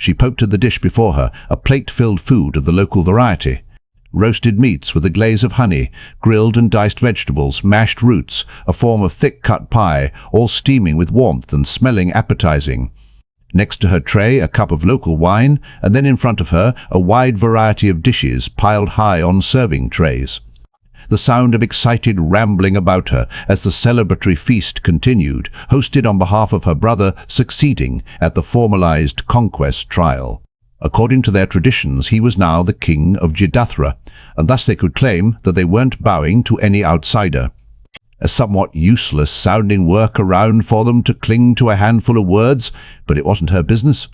She poked at the dish before her, a plate-filled food of the local variety. Roasted meats with a glaze of honey, grilled and diced vegetables, mashed roots, a form of thick-cut pie, all steaming with warmth and smelling appetizing. Next to her tray, a cup of local wine, and then in front of her, a wide variety of dishes piled high on serving trays. The sound of excited rambling about her as the celebratory feast continued, hosted on behalf of her brother succeeding at the formalized conquest trial. According to their traditions, he was now the king of Jidathra, and thus they could claim that they weren't bowing to any outsider. A somewhat useless-sounding workaround for them to cling to a handful of words, but it wasn't her business.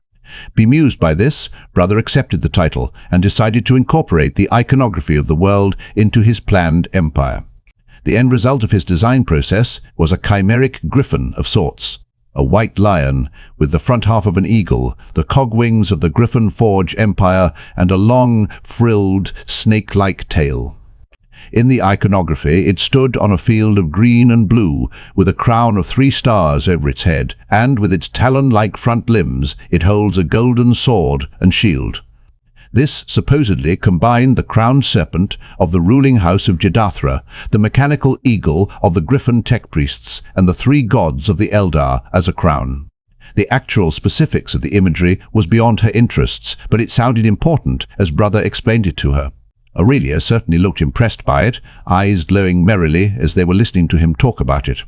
Bemused by this, Brother accepted the title and decided to incorporate the iconography of the world into his planned empire. The end result of his design process was a chimeric griffin of sorts. A white lion, with the front half of an eagle, the cogwings of the Griffin Forge Empire, and a long, frilled, snake-like tail. In the iconography, it stood on a field of green and blue, with a crown of 3 stars over its head, and with its talon-like front limbs, it holds a golden sword and shield. This supposedly combined the crowned serpent of the ruling house of Jidathra, the mechanical eagle of the Griffin tech priests, and the 3 gods of the Eldar as a crown. The actual specifics of the imagery was beyond her interests, but it sounded important as Brother explained it to her. Aurelia certainly looked impressed by it, eyes glowing merrily as they were listening to him talk about it.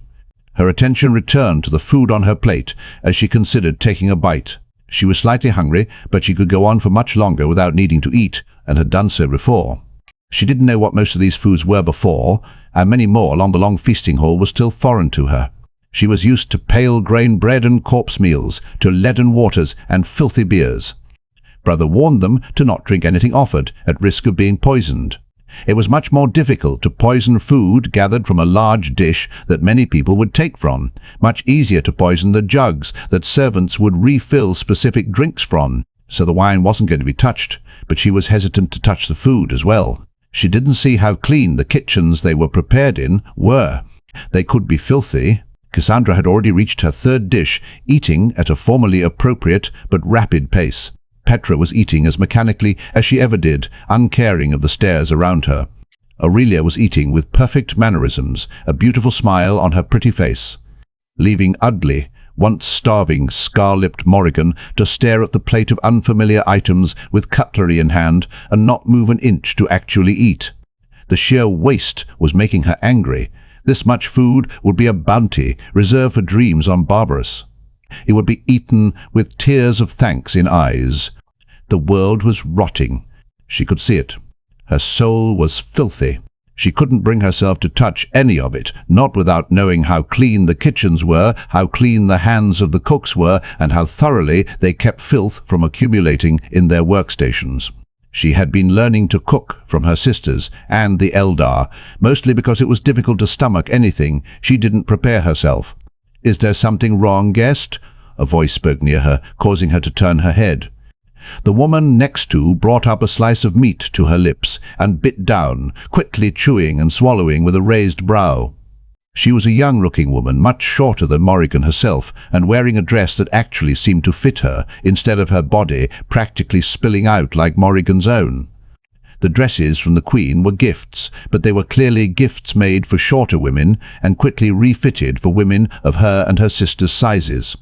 Her attention returned to the food on her plate as she considered taking a bite. She was slightly hungry, but she could go on for much longer without needing to eat, and had done so before. She didn't know what most of these foods were before, and many more along the long feasting hall were still foreign to her. She was used to pale grain bread and corpse meals, to leaden waters and filthy beers. Brother warned them to not drink anything offered, at risk of being poisoned. It was much more difficult to poison food gathered from a large dish that many people would take from, much easier to poison the jugs that servants would refill specific drinks from, so the wine wasn't going to be touched, but she was hesitant to touch the food as well. She didn't see how clean the kitchens they were prepared in were. They could be filthy. Cassandra had already reached her 3rd dish, eating at a formally appropriate but rapid pace. Petra was eating as mechanically as she ever did, uncaring of the stares around her. Aurelia was eating with perfect mannerisms, a beautiful smile on her pretty face, leaving ugly, once starving, scar-lipped Morrigan to stare at the plate of unfamiliar items with cutlery in hand and not move an inch to actually eat. The sheer waste was making her angry. This much food would be a bounty reserved for dreams on Barbarous. It would be eaten with tears of thanks in eyes. The world was rotting. She could see it. Her soul was filthy. She couldn't bring herself to touch any of it, not without knowing how clean the kitchens were, how clean the hands of the cooks were, and how thoroughly they kept filth from accumulating in their workstations. She had been learning to cook from her sisters and the Eldar, mostly because it was difficult to stomach anything she didn't prepare herself. "Is there something wrong, guest?" A voice spoke near her, causing her to turn her head. The woman next to brought up a slice of meat to her lips and bit down, quickly chewing and swallowing with a raised brow. She was a young-looking woman, much shorter than Morrigan herself, and wearing a dress that actually seemed to fit her, instead of her body practically spilling out like Morrigan's own. The dresses from the Queen were gifts, but they were clearly gifts made for shorter women and quickly refitted for women of her and her sister's sizes.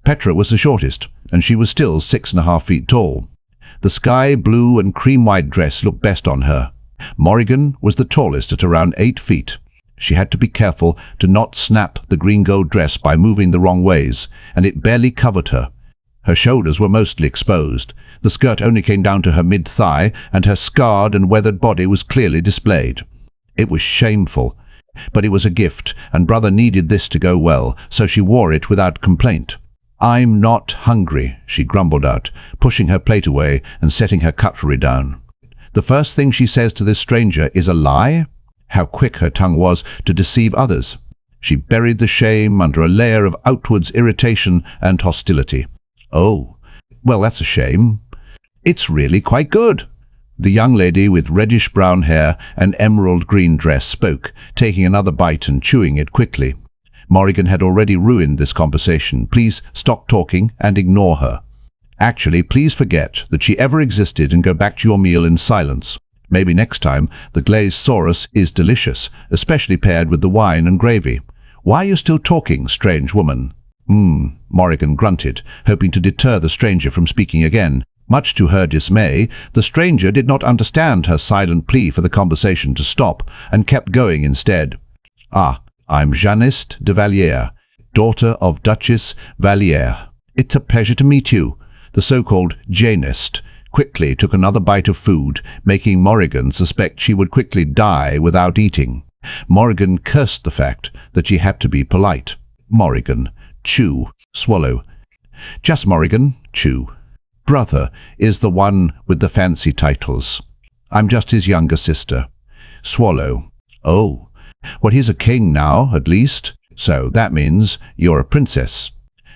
Petra was the shortest, and she was still 6.5 feet tall. The sky blue and cream-white dress looked best on her. Morrigan was the tallest at around 8 feet. She had to be careful to not snap the green-gold dress by moving the wrong ways, and it barely covered her. Her shoulders were mostly exposed. The skirt only came down to her mid-thigh, and her scarred and weathered body was clearly displayed. It was shameful, but it was a gift, and Brother needed this to go well, so she wore it without complaint. "I'm not hungry," she grumbled out, pushing her plate away and setting her cutlery down. The first thing she says to this stranger is a lie? How quick her tongue was to deceive others. She buried the shame under a layer of outwards irritation and hostility. "Oh, well, that's a shame. It's really quite good." The young lady with reddish-brown hair and emerald-green dress spoke, taking another bite and chewing it quickly. Morrigan had already ruined this conversation. Please stop talking and ignore her. Actually, please forget that she ever existed and go back to your meal in silence. Maybe next time the glazed saurus is delicious, especially paired with the wine and gravy. Why are you still talking, strange woman? Morrigan grunted, hoping to deter the stranger from speaking again. Much to her dismay, the stranger did not understand her silent plea for the conversation to stop, and kept going instead. I'm Janice de Valliere, daughter of Duchess Valliere. It's a pleasure to meet you. The so-called Janist quickly took another bite of food, making Morrigan suspect she would quickly die without eating. Morrigan cursed the fact that she had to be polite. Morrigan, chew, swallow. Just Morrigan, chew. Brother is the one with the fancy titles. I'm just his younger sister. Swallow. Oh, well, he's a king now, at least. So that means you're a princess.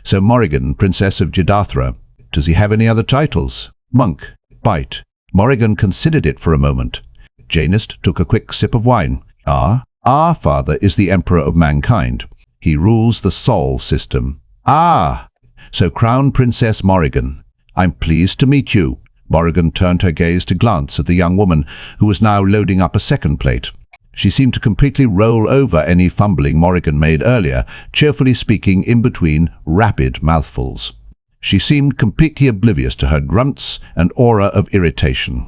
So Morrigan, Princess of Jedathra. Does he have any other titles? Monk. Bite. Morrigan considered it for a moment. Janist took a quick sip of wine. Our father is the Emperor of mankind. He rules the Sol system. So Crown Princess Morrigan. I'm pleased to meet you. Morrigan turned her gaze to glance at the young woman, who was now loading up a second plate. She seemed to completely roll over any fumbling Morrigan made earlier, cheerfully speaking in between rapid mouthfuls. She seemed completely oblivious to her grunts and aura of irritation.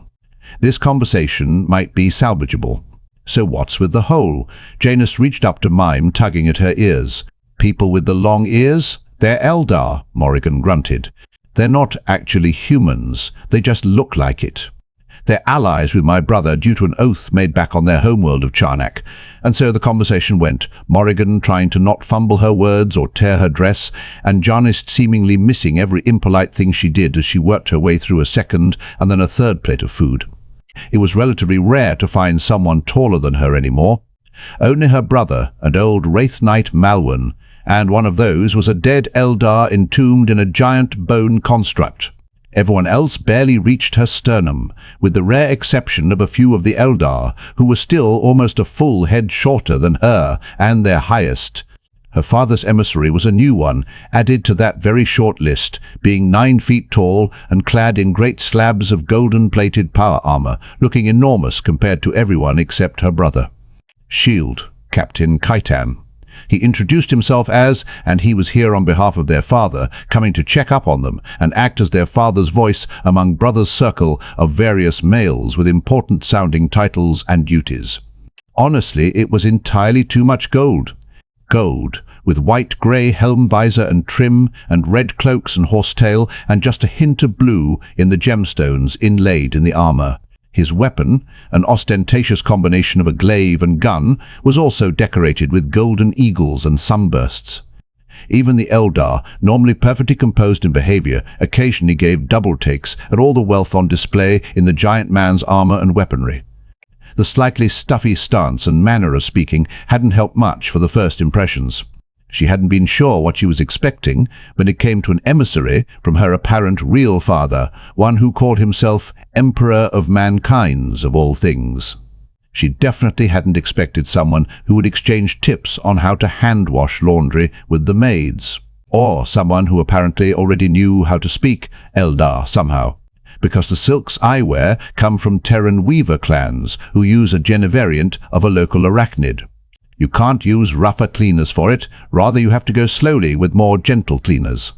This conversation might be salvageable. So what's with the hole? Janus reached up to Mime, tugging at her ears. People with the long ears? They're Eldar, Morrigan grunted. They're not actually humans. They just look like it. They're allies with my brother due to an oath made back on their homeworld of Charnak. And so the conversation went, Morrigan trying to not fumble her words or tear her dress, and Janus seemingly missing every impolite thing she did as she worked her way through a second and then a third plate of food. It was relatively rare to find someone taller than her anymore. Only her brother and old Wraith Knight Malwen, and one of those was a dead Eldar entombed in a giant bone construct. Everyone else barely reached her sternum, with the rare exception of a few of the Eldar, who were still almost a full head shorter than her and their highest. Her father's emissary was a new one, added to that very short list, being 9 feet tall and clad in great slabs of golden-plated power armor, looking enormous compared to everyone except her brother. Shield, Captain Kaitan. He introduced himself as, and he was here on behalf of their father, coming to check up on them and act as their father's voice among brothers' circle of various males with important-sounding titles and duties. Honestly, it was entirely too much gold. Gold, with white-grey helm visor and trim, and red cloaks and horsetail, and just a hint of blue in the gemstones inlaid in the armor. His weapon, an ostentatious combination of a glaive and gun, was also decorated with golden eagles and sunbursts. Even the Eldar, normally perfectly composed in behavior, occasionally gave double takes at all the wealth on display in the giant man's armor and weaponry. The slightly stuffy stance and manner of speaking hadn't helped much for the first impressions. She hadn't been sure what she was expecting when it came to an emissary from her apparent real father, one who called himself Emperor of Mankinds, of all things. She definitely hadn't expected someone who would exchange tips on how to hand-wash laundry with the maids, or someone who apparently already knew how to speak Eldar somehow, because the silks I wear come from Terran weaver clans who use a genivariant of a local arachnid. You can't use rougher cleaners for it, rather you have to go slowly with more gentle cleaners.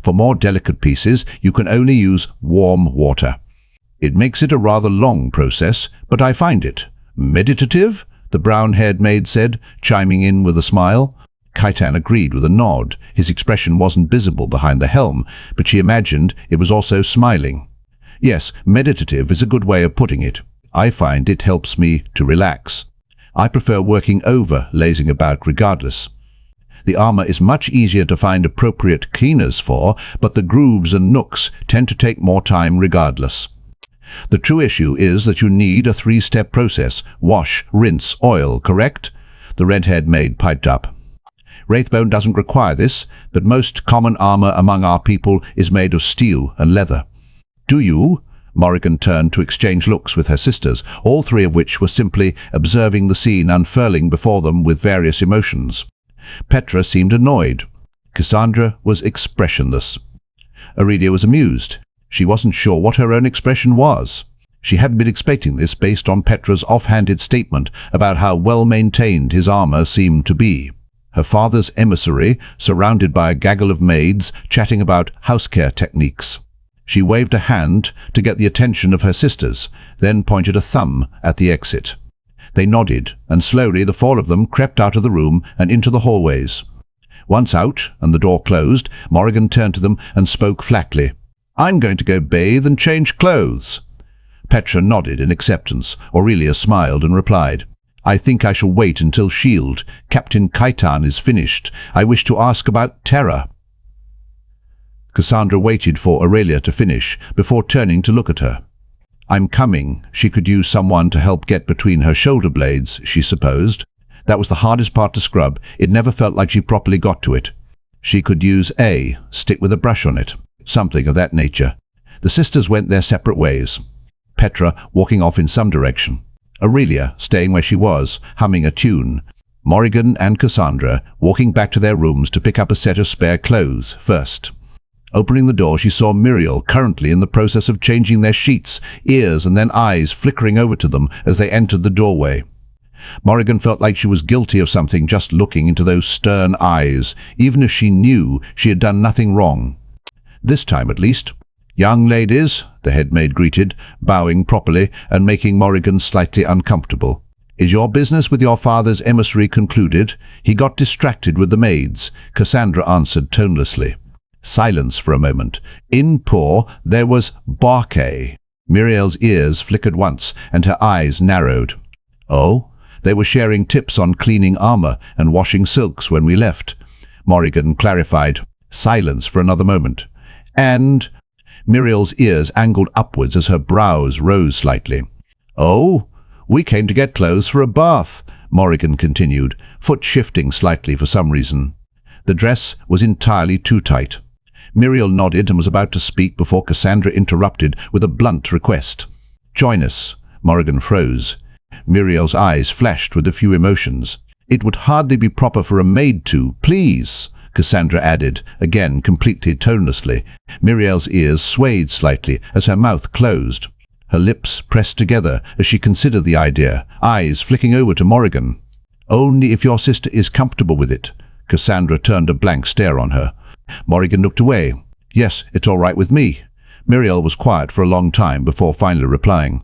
For more delicate pieces, you can only use warm water. It makes it a rather long process, but I find it meditative, the brown-haired maid said, chiming in with a smile. Kaitan agreed with a nod. His expression wasn't visible behind the helm, but she imagined it was also smiling. Yes, meditative is a good way of putting it. I find it helps me to relax. I prefer working over lazing about regardless. The armor is much easier to find appropriate cleaners for, but the grooves and nooks tend to take more time regardless. The true issue is that you need a 3-step process: wash, rinse, oil, correct? The red-haired maid piped up. Wraithbone doesn't require this, but most common armor among our people is made of steel and leather. Do you? Morrigan turned to exchange looks with her sisters, all three of which were simply observing the scene unfurling before them with various emotions. Petra seemed annoyed. Cassandra was expressionless. Aurelia was amused. She wasn't sure what her own expression was. She hadn't been expecting this based on Petra's offhanded statement about how well-maintained his armor seemed to be. Her father's emissary, surrounded by a gaggle of maids, chatting about house-care techniques. She waved a hand to get the attention of her sisters, then pointed a thumb at the exit. They nodded, and slowly the four of them crept out of the room and into the hallways. Once out, and the door closed, Morrigan turned to them and spoke flatly. "I'm going to go bathe and change clothes." Petra nodded in acceptance. Aurelia smiled and replied, "I think I shall wait until S.H.I.E.L.D. Captain Kaitan is finished. I wish to ask about Terra." Cassandra waited for Aurelia to finish before turning to look at her. "I'm coming." She could use someone to help get between her shoulder blades, she supposed. That was the hardest part to scrub. It never felt like she properly got to it. She could use a stick with a brush on it, something of that nature. The sisters went their separate ways, Petra walking off in some direction, Aurelia staying where she was, humming a tune, Morrigan and Cassandra walking back to their rooms to pick up a set of spare clothes first. Opening the door, she saw Muriel currently in the process of changing their sheets, ears and then eyes flickering over to them as they entered the doorway. Morrigan felt like she was guilty of something just looking into those stern eyes, even as she knew she had done nothing wrong. This time at least. "Young ladies," the head maid greeted, bowing properly and making Morrigan slightly uncomfortable. "Is your business with your father's emissary concluded?" He got distracted with the maids. Cassandra answered tonelessly. Silence for a moment. In pour there was Barkay. Muriel's ears flickered once and her eyes narrowed. "Oh?" "They were sharing tips on cleaning armor and washing silks when we left," Morrigan clarified. Silence for another moment. "And—" Muriel's ears angled upwards as her brows rose slightly. "Oh, we came to get clothes for a bath," Morrigan continued, foot shifting slightly for some reason. The dress was entirely too tight. Muriel nodded and was about to speak before Cassandra interrupted with a blunt request. "Join us." Morrigan froze. Muriel's eyes flashed with a few emotions. "It would hardly be proper for a maid to, please," Cassandra added, again completely tonelessly. Muriel's ears swayed slightly as her mouth closed. Her lips pressed together as she considered the idea, eyes flicking over to Morrigan. "Only if your sister is comfortable with it." Cassandra turned a blank stare on her. Morrigan looked away. "Yes, it's all right with me." Muriel was quiet for a long time before finally replying.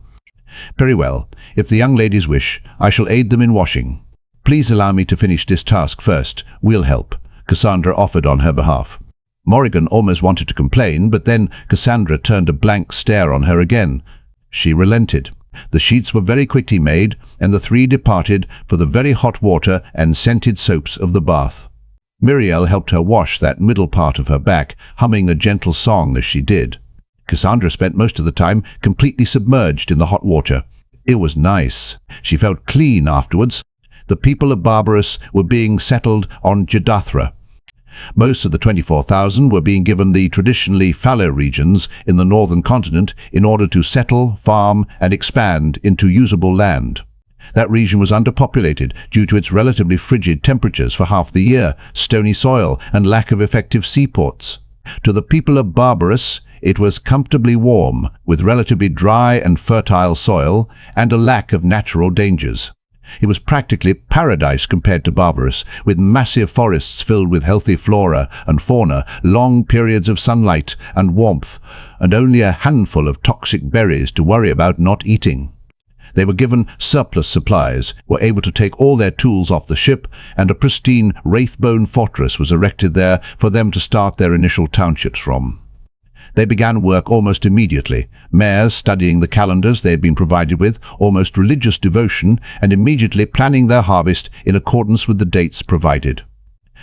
"Very well. If the young ladies wish, I shall aid them in washing. Please allow me to finish this task first. We'll help," Cassandra offered on her behalf. Morrigan almost wanted to complain, but then Cassandra turned a blank stare on her again. She relented. The sheets were very quickly made, and the three departed for the very hot water and scented soaps of the bath. Muriel helped her wash that middle part of her back, humming a gentle song as she did. Cassandra spent most of the time completely submerged in the hot water. It was nice. She felt clean afterwards. The people of Barbarous were being settled on Jadathra. Most of the 24,000 were being given the traditionally fallow regions in the northern continent in order to settle, farm, and expand into usable land. That region was underpopulated due to its relatively frigid temperatures for half the year, stony soil, and lack of effective seaports. To the people of Barbarous, it was comfortably warm, with relatively dry and fertile soil, and a lack of natural dangers. It was practically paradise compared to Barbarous, with massive forests filled with healthy flora and fauna, long periods of sunlight and warmth, and only a handful of toxic berries to worry about not eating. They were given surplus supplies, were able to take all their tools off the ship, and a pristine wraithbone fortress was erected there for them to start their initial townships from. They began work almost immediately, mayors studying the calendars they had been provided with, almost religious devotion, and immediately planning their harvest in accordance with the dates provided.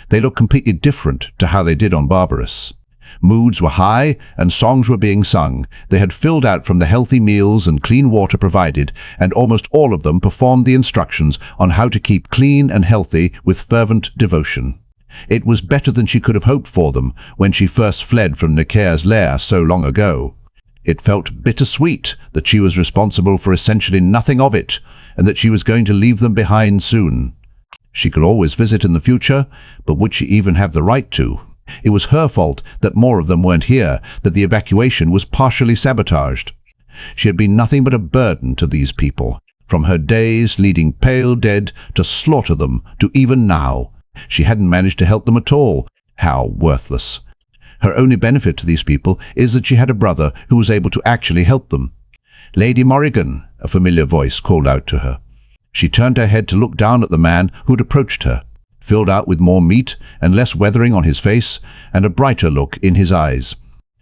They looked completely different to how they did on Barbarous. Moods were high and songs were being sung. They had filled out from the healthy meals and clean water provided, and almost all of them performed the instructions on how to keep clean and healthy with fervent devotion. It was better than she could have hoped for them when she first fled from Neker's lair so long ago. It felt bittersweet that she was responsible for essentially nothing of it, and that she was going to leave them behind soon. She could always visit in the future, but would she even have the right to? It was her fault that more of them weren't here, that the evacuation was partially sabotaged. She had been nothing but a burden to these people, from her days leading pale dead to slaughter them to even now. She hadn't managed to help them at all. How worthless. Her only benefit to these people is that she had a brother who was able to actually help them. "Lady Morrigan," a familiar voice called out to her. She turned her head to look down at the man who'd approached her, filled out with more meat and less weathering on his face, and a brighter look in his eyes.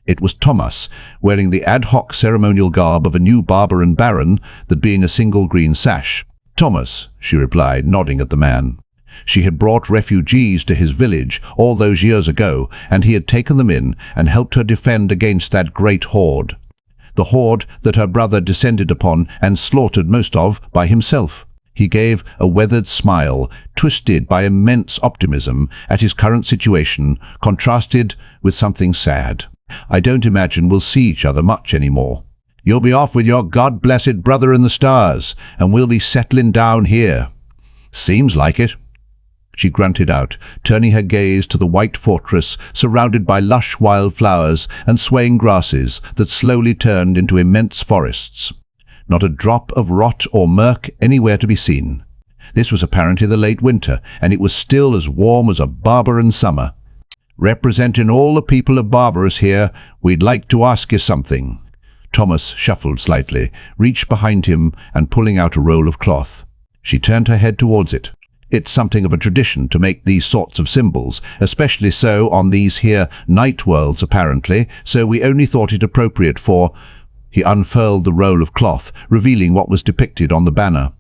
It was Thomas, wearing the ad hoc ceremonial garb of a new barber and baron, that being a single green sash. "Thomas," she replied, nodding at the man. She had brought refugees to his village all those years ago, and he had taken them in and helped her defend against that great horde. The horde that her brother descended upon and slaughtered most of by himself. He gave a weathered smile, twisted by immense optimism at his current situation, contrasted with something sad. "I don't imagine we'll see each other much anymore. You'll be off with your God-blessed brother in the stars, and we'll be settling down here." "Seems like it," she grunted out, turning her gaze to the white fortress surrounded by lush wildflowers and swaying grasses that slowly turned into immense forests. Not a drop of rot or murk anywhere to be seen. This was apparently the late winter, and it was still as warm as a Barbaran summer. "Representing all the people of Barbaros here, we'd like to ask you something." Thomas shuffled slightly, reached behind him, and pulling out a roll of cloth. She turned her head towards it. It's something of a tradition to make these sorts of symbols, especially so on these here night worlds apparently, so we only thought it appropriate for... He unfurled the roll of cloth, revealing what was depicted on the banner.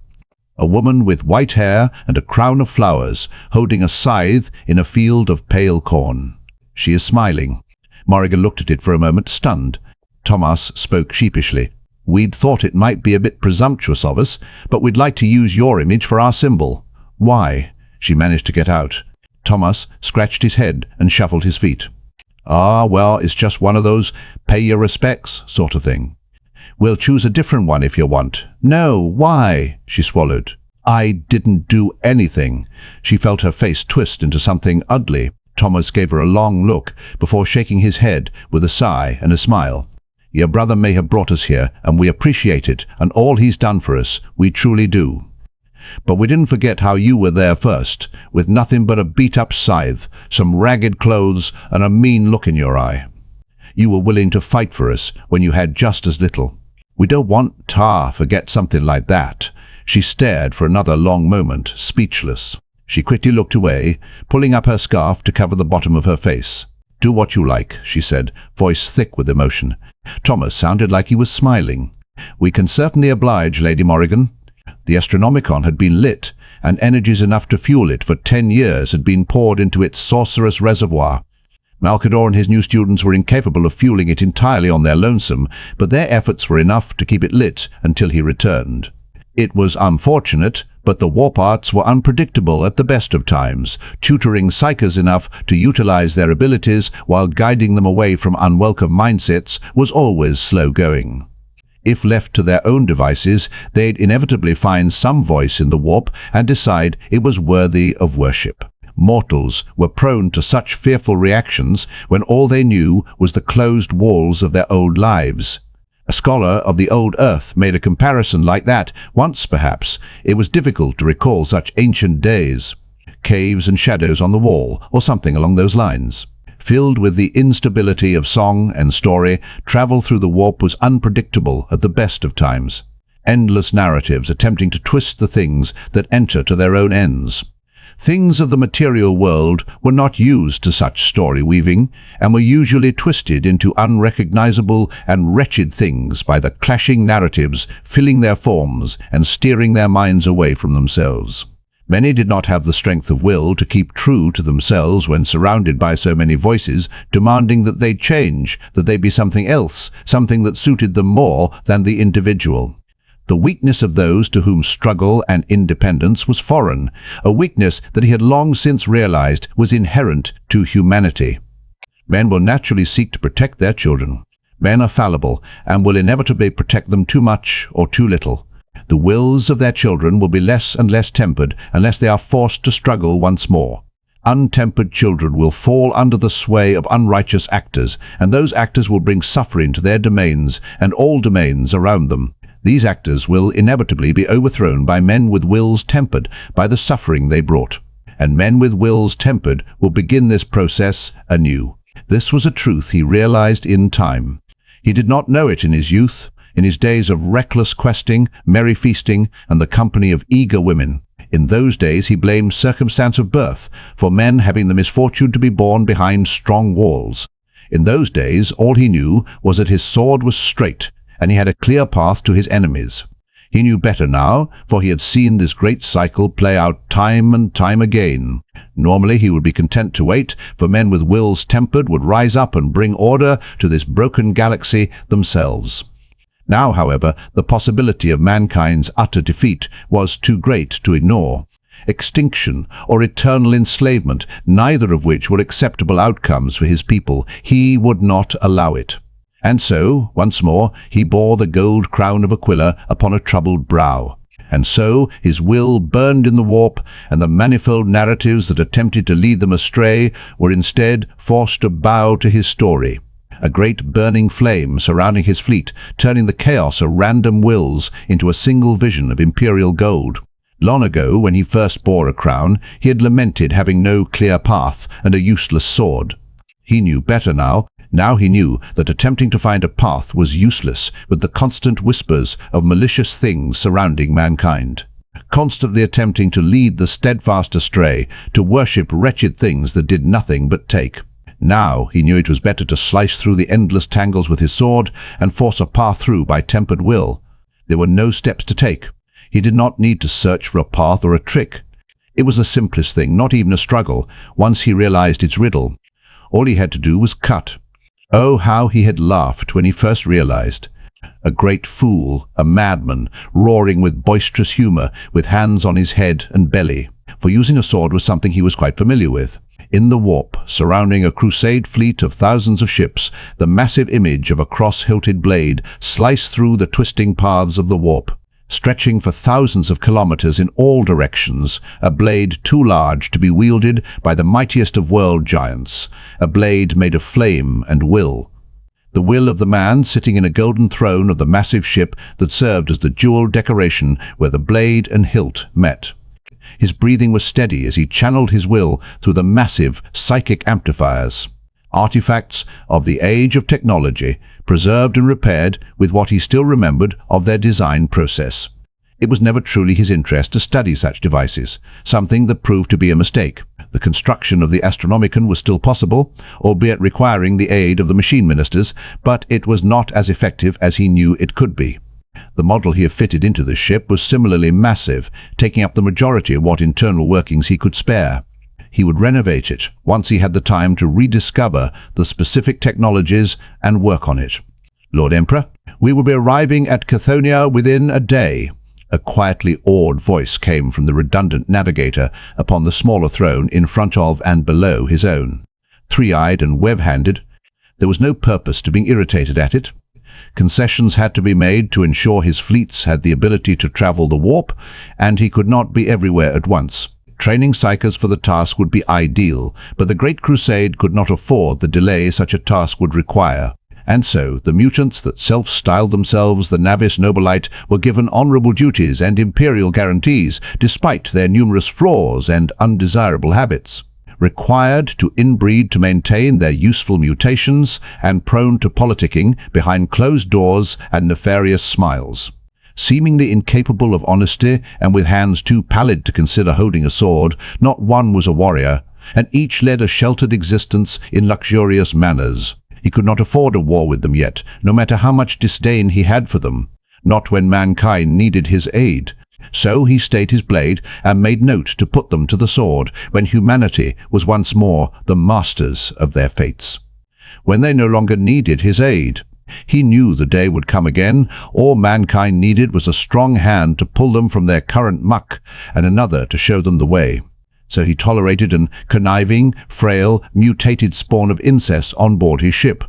A woman with white hair and a crown of flowers, holding a scythe in a field of pale corn. She is smiling. Morrigan looked at it for a moment, stunned. Thomas spoke sheepishly. "We'd thought it might be a bit presumptuous of us, but we'd like to use your image for our symbol." "Why?" she managed to get out. Thomas scratched his head and shuffled his feet. "Ah, well, it's just one of those pay your respects sort of thing. We'll choose a different one if you want." "No, why?" she swallowed. "I didn't do anything." She felt her face twist into something ugly. Thomas gave her a long look before shaking his head with a sigh and a smile. "Your brother may have brought us here, and we appreciate it, and all he's done for us, we truly do. But we didn't forget how you were there first, with nothing but a beat-up scythe, some ragged clothes, and a mean look in your eye. You were willing to fight for us when you had just as little. We don't want to forget something like that." She stared for another long moment, speechless. She quickly looked away, pulling up her scarf to cover the bottom of her face. "Do what you like," she said, voice thick with emotion. Thomas sounded like he was smiling. "We can certainly oblige, Lady Morrigan." The Astronomicon had been lit, and energies enough to fuel it for 10 years had been poured into its sorcerous reservoir. Malcador and his new students were incapable of fueling it entirely on their lonesome, but their efforts were enough to keep it lit until he returned. It was unfortunate, but the warp arts were unpredictable at the best of times, tutoring psychers enough to utilize their abilities while guiding them away from unwelcome mindsets was always slow going. If left to their own devices, they'd inevitably find some voice in the warp and decide it was worthy of worship. Mortals were prone to such fearful reactions when all they knew was the closed walls of their old lives. A scholar of the old Earth made a comparison like that once, perhaps. It was difficult to recall such ancient days. Caves and shadows on the wall, or something along those lines. Filled with the instability of song and story, travel through the warp was unpredictable at the best of times. Endless narratives attempting to twist the things that enter to their own ends. Things of the material world were not used to such story-weaving, and were usually twisted into unrecognizable and wretched things by the clashing narratives filling their forms and steering their minds away from themselves. Many did not have the strength of will to keep true to themselves when surrounded by so many voices demanding that they change, that they be something else, something that suited them more than the individual. The weakness of those to whom struggle and independence was foreign, a weakness that he had long since realized was inherent to humanity. Men will naturally seek to protect their children. Men are fallible and will inevitably protect them too much or too little. The wills of their children will be less and less tempered unless they are forced to struggle once more. Untempered children will fall under the sway of unrighteous actors, and those actors will bring suffering to their domains and all domains around them. These actors will inevitably be overthrown by men with wills tempered by the suffering they brought. And men with wills tempered will begin this process anew. This was a truth he realized in time. He did not know it in his youth, in his days of reckless questing, merry feasting, and the company of eager women. In those days he blamed circumstance of birth, for men having the misfortune to be born behind strong walls. In those days all he knew was that his sword was straight, and he had a clear path to his enemies. He knew better now, for he had seen this great cycle play out time and time again. Normally he would be content to wait, for men with wills tempered would rise up and bring order to this broken galaxy themselves. Now, however, the possibility of mankind's utter defeat was too great to ignore. Extinction or eternal enslavement, neither of which were acceptable outcomes for his people, he would not allow it. And so, once more, he bore the gold crown of Aquila upon a troubled brow. And so his will burned in the warp, and the manifold narratives that attempted to lead them astray were instead forced to bow to his story. A great burning flame surrounding his fleet, turning the chaos of random wills into a single vision of imperial gold. Long ago, when he first bore a crown, he had lamented having no clear path and a useless sword. He knew better now. Now he knew that attempting to find a path was useless with the constant whispers of malicious things surrounding mankind. Constantly attempting to lead the steadfast astray, to worship wretched things that did nothing but take. Now he knew it was better to slice through the endless tangles with his sword and force a path through by tempered will. There were no steps to take. He did not need to search for a path or a trick. It was the simplest thing, not even a struggle, once he realized its riddle. All he had to do was cut. Oh, how he had laughed when he first realized. A great fool, a madman, roaring with boisterous humor, with hands on his head and belly. For using a sword was something he was quite familiar with. In the warp, surrounding a crusade fleet of thousands of ships, the massive image of a cross-hilted blade sliced through the twisting paths of the warp. Stretching for thousands of kilometers in all directions, a blade too large to be wielded by the mightiest of world giants, a blade made of flame and will. The will of the man sitting in a golden throne of the massive ship that served as the jeweled decoration where the blade and hilt met. His breathing was steady as he channeled his will through the massive psychic amplifiers, artifacts of the age of technology, preserved and repaired with what he still remembered of their design process. It was never truly his interest to study such devices, something that proved to be a mistake. The construction of the Astronomicon was still possible, albeit requiring the aid of the machine ministers, but it was not as effective as he knew it could be. The model he had fitted into the ship was similarly massive, taking up the majority of what internal workings he could spare. He would renovate it once he had the time to rediscover the specific technologies and work on it. Lord Emperor, we will be arriving at Cathonia within a day. A quietly awed voice came from the redundant navigator upon the smaller throne in front of and below his own. Three-eyed and web-handed, there was no purpose to being irritated at it. Concessions had to be made to ensure his fleets had the ability to travel the warp, and he could not be everywhere at once. Training psychers for the task would be ideal, but the Great Crusade could not afford the delay such a task would require. And so, the mutants that self-styled themselves the Navis Nobilite were given honorable duties and imperial guarantees, despite their numerous flaws and undesirable habits. Required to inbreed to maintain their useful mutations, and prone to politicking behind closed doors and nefarious smiles. Seemingly incapable of honesty and with hands too pallid to consider holding a sword, not one was a warrior, and each led a sheltered existence in luxurious manners. He could not afford a war with them yet, no matter how much disdain he had for them, not when mankind needed his aid. So he stayed his blade and made note to put them to the sword when humanity was once more the masters of their fates. When they no longer needed his aid, he knew the day would come again. All mankind needed was a strong hand to pull them from their current muck and another to show them the way. So he tolerated an conniving, frail, mutated spawn of incest on board his ship.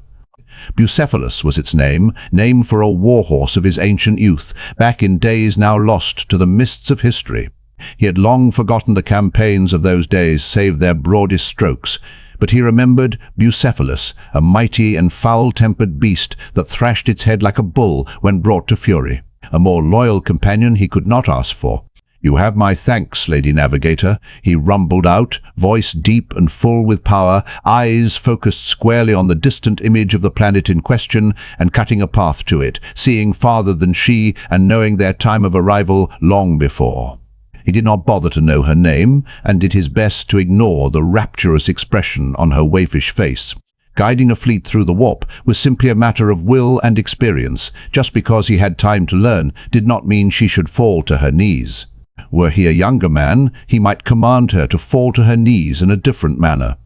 Bucephalus was its name, named for a warhorse of his ancient youth, back in days now lost to the mists of history. He had long forgotten the campaigns of those days save their broadest strokes, but he remembered Bucephalus, a mighty and foul-tempered beast that thrashed its head like a bull when brought to fury. A more loyal companion he could not ask for. "You have my thanks, Lady Navigator," he rumbled out, voice deep and full with power, eyes focused squarely on the distant image of the planet in question and cutting a path to it, seeing farther than she and knowing their time of arrival long before. He did not bother to know her name, and did his best to ignore the rapturous expression on her waifish face. Guiding a fleet through the warp was simply a matter of will and experience. Just because he had time to learn did not mean she should fall to her knees. Were he a younger man, he might command her to fall to her knees in a different manner.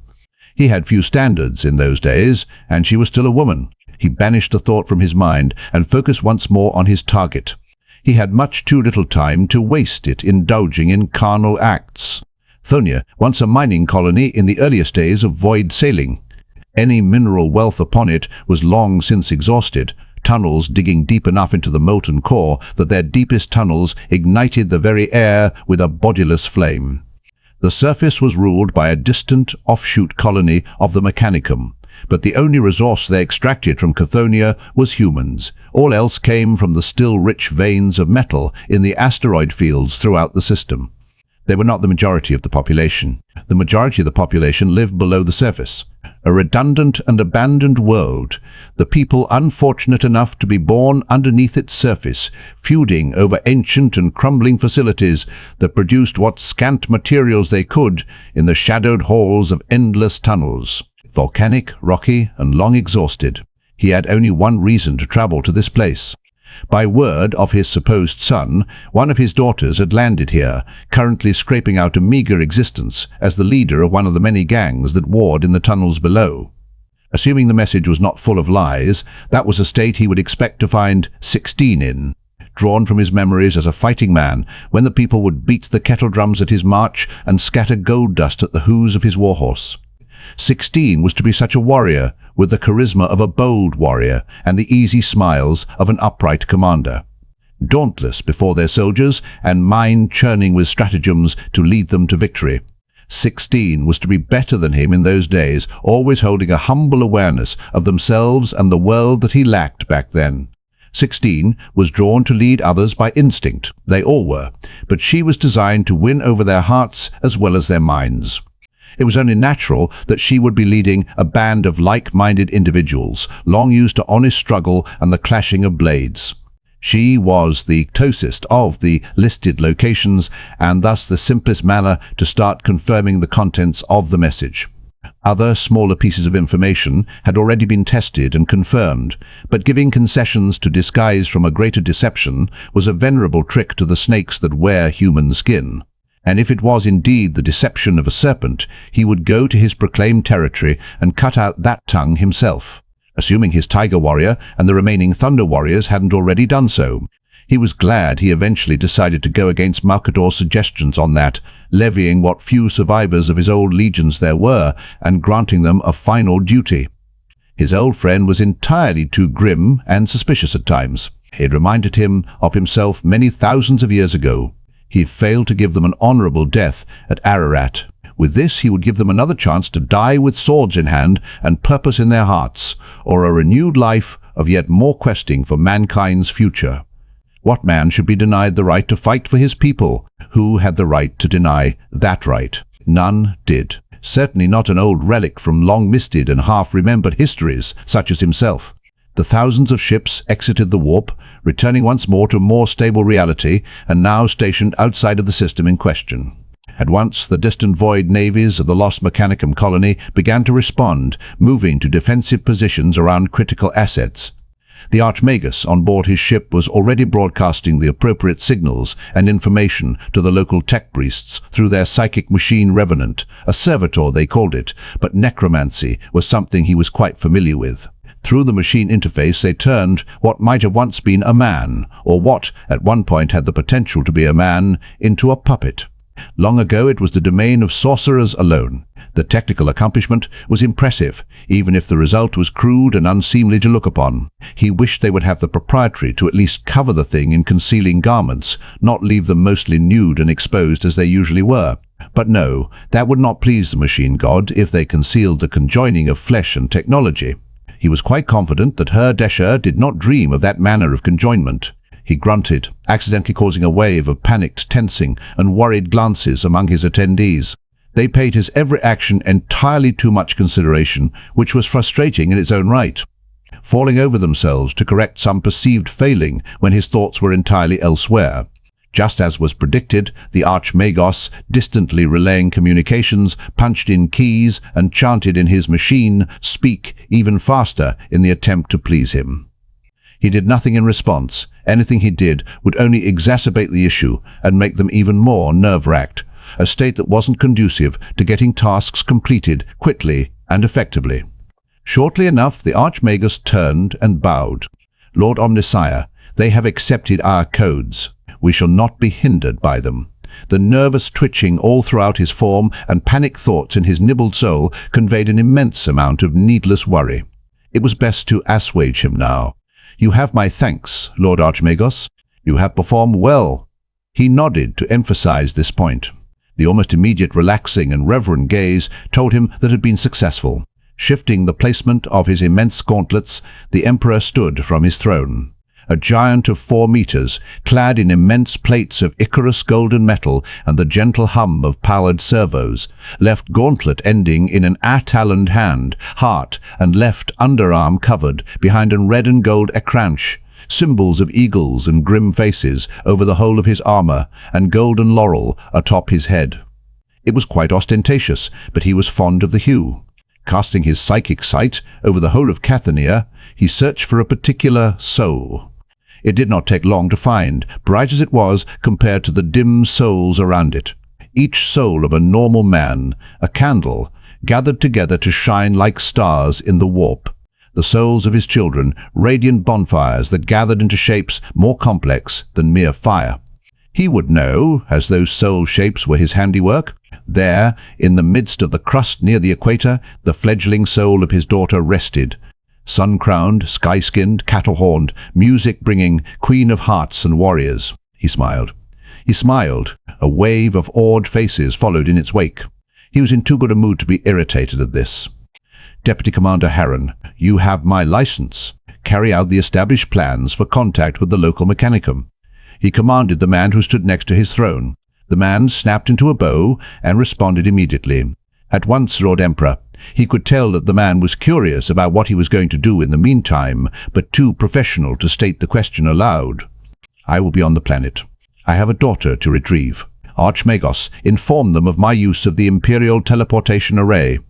He had few standards in those days, and she was still a woman. He banished the thought from his mind and focused once more on his target. He had much too little time to waste it indulging in carnal acts. Thonia, once a mining colony in the earliest days of void sailing. Any mineral wealth upon it was long since exhausted, tunnels digging deep enough into the molten core that their deepest tunnels ignited the very air with a bodiless flame. The surface was ruled by a distant offshoot colony of the Mechanicum, but the only resource they extracted from Chthoniya was humans. All else came from the still rich veins of metal in the asteroid fields throughout the system. They were not the majority of the population. The majority of the population lived below the surface. A redundant and abandoned world, the people unfortunate enough to be born underneath its surface, feuding over ancient and crumbling facilities that produced what scant materials they could in the shadowed halls of endless tunnels. Volcanic, rocky, and long exhausted, he had only one reason to travel to this place. By word of his supposed son, one of his daughters had landed here, currently scraping out a meager existence as the leader of one of the many gangs that warred in the tunnels below. Assuming the message was not full of lies, that was a state he would expect to find 16 in, drawn from his memories as a fighting man when the people would beat the kettle drums at his march and scatter gold dust at the hooves of his warhorse. 16 was to be such a warrior, with the charisma of a bold warrior and the easy smiles of an upright commander. Dauntless before their soldiers and mind-churning with stratagems to lead them to victory. 16 was to be better than him in those days, always holding a humble awareness of themselves and the world that he lacked back then. 16 was drawn to lead others by instinct. They all were, but she was designed to win over their hearts as well as their minds. It was only natural that she would be leading a band of like-minded individuals, long used to honest struggle and the clashing of blades. She was the closest of the listed locations, and thus the simplest manner to start confirming the contents of the message. Other smaller pieces of information had already been tested and confirmed, but giving concessions to disguise from a greater deception was a venerable trick to the snakes that wear human skin. And if it was indeed the deception of a serpent, he would go to his proclaimed territory and cut out that tongue himself, assuming his tiger warrior and the remaining thunder warriors hadn't already done so. He was glad he eventually decided to go against Malkador's suggestions on that, levying what few survivors of his old legions there were and granting them a final duty. His old friend was entirely too grim and suspicious at times. It reminded him of himself many thousands of years ago. He had failed to give them an honorable death at Ararat. With this he would give them another chance to die with swords in hand and purpose in their hearts, or a renewed life of yet more questing for mankind's future. What man should be denied the right to fight for his people? Who had the right to deny that right? None did. Certainly not an old relic from long-misted and half-remembered histories, such as himself. The thousands of ships exited the warp, returning once more to more stable reality, and now stationed outside of the system in question. At once, the distant void navies of the lost Mechanicum colony began to respond, moving to defensive positions around critical assets. The Archmagus on board his ship was already broadcasting the appropriate signals and information to the local tech priests through their psychic machine revenant, a servitor they called it, but necromancy was something he was quite familiar with. Through the machine interface they turned what might have once been a man, or what at one point had the potential to be a man, into a puppet. Long ago it was the domain of sorcerers alone. The technical accomplishment was impressive, even if the result was crude and unseemly to look upon. He wished they would have the propriety to at least cover the thing in concealing garments, not leave them mostly nude and exposed as they usually were. But no, that would not please the machine god if they concealed the conjoining of flesh and technology. He was quite confident that Herr Descher did not dream of that manner of conjoinment. He grunted, accidentally causing a wave of panicked tensing and worried glances among his attendees. They paid his every action entirely too much consideration, which was frustrating in its own right, falling over themselves to correct some perceived failing when his thoughts were entirely elsewhere. Just as was predicted, the Archmagos, distantly relaying communications, punched in keys and chanted in his machine, "Speak," even faster in the attempt to please him. He did nothing in response. Anything he did would only exacerbate the issue and make them even more nerve-wracked, a state that wasn't conducive to getting tasks completed quickly and effectively. Shortly enough, the Archmagos turned and bowed. "Lord Omnisire, they have accepted our codes. We shall not be hindered by them." The nervous twitching all throughout his form and panicked thoughts in his nibbled soul conveyed an immense amount of needless worry. It was best to assuage him now. "You have my thanks, Lord Archmagos. You have performed well." He nodded to emphasize this point. The almost immediate relaxing and reverent gaze told him that it had been successful. Shifting the placement of his immense gauntlets, the Emperor stood from his throne. A giant of 4 meters, clad in immense plates of Icarus golden metal and the gentle hum of powered servos, left gauntlet ending in an taloned hand, heart and left underarm covered behind a red and gold ecranche, symbols of eagles and grim faces over the whole of his armor, and golden laurel atop his head. It was quite ostentatious, but he was fond of the hue. Casting his psychic sight over the whole of Cathania, he searched for a particular soul. It did not take long to find, bright as it was compared to the dim souls around it. Each soul of a normal man, a candle, gathered together to shine like stars in the warp. The souls of his children, radiant bonfires that gathered into shapes more complex than mere fire. He would know, as those soul shapes were his handiwork. There, in the midst of the crust near the equator, the fledgling soul of his daughter rested. Sun-crowned, sky-skinned, cattle-horned, music-bringing, queen of hearts and warriors. He smiled. He smiled. A wave of awed faces followed in its wake. He was in too good a mood to be irritated at this. "Deputy Commander Harron, you have my license. Carry out the established plans for contact with the local mechanicum." He commanded the man who stood next to his throne. The man snapped into a bow and responded immediately. At once, Lord Emperor. He could tell that the man was curious about what he was going to do in the meantime, but too professional to state the question aloud. "I will be on the planet. I have a daughter to retrieve. Archmagos, inform them of my use of the Imperial teleportation array."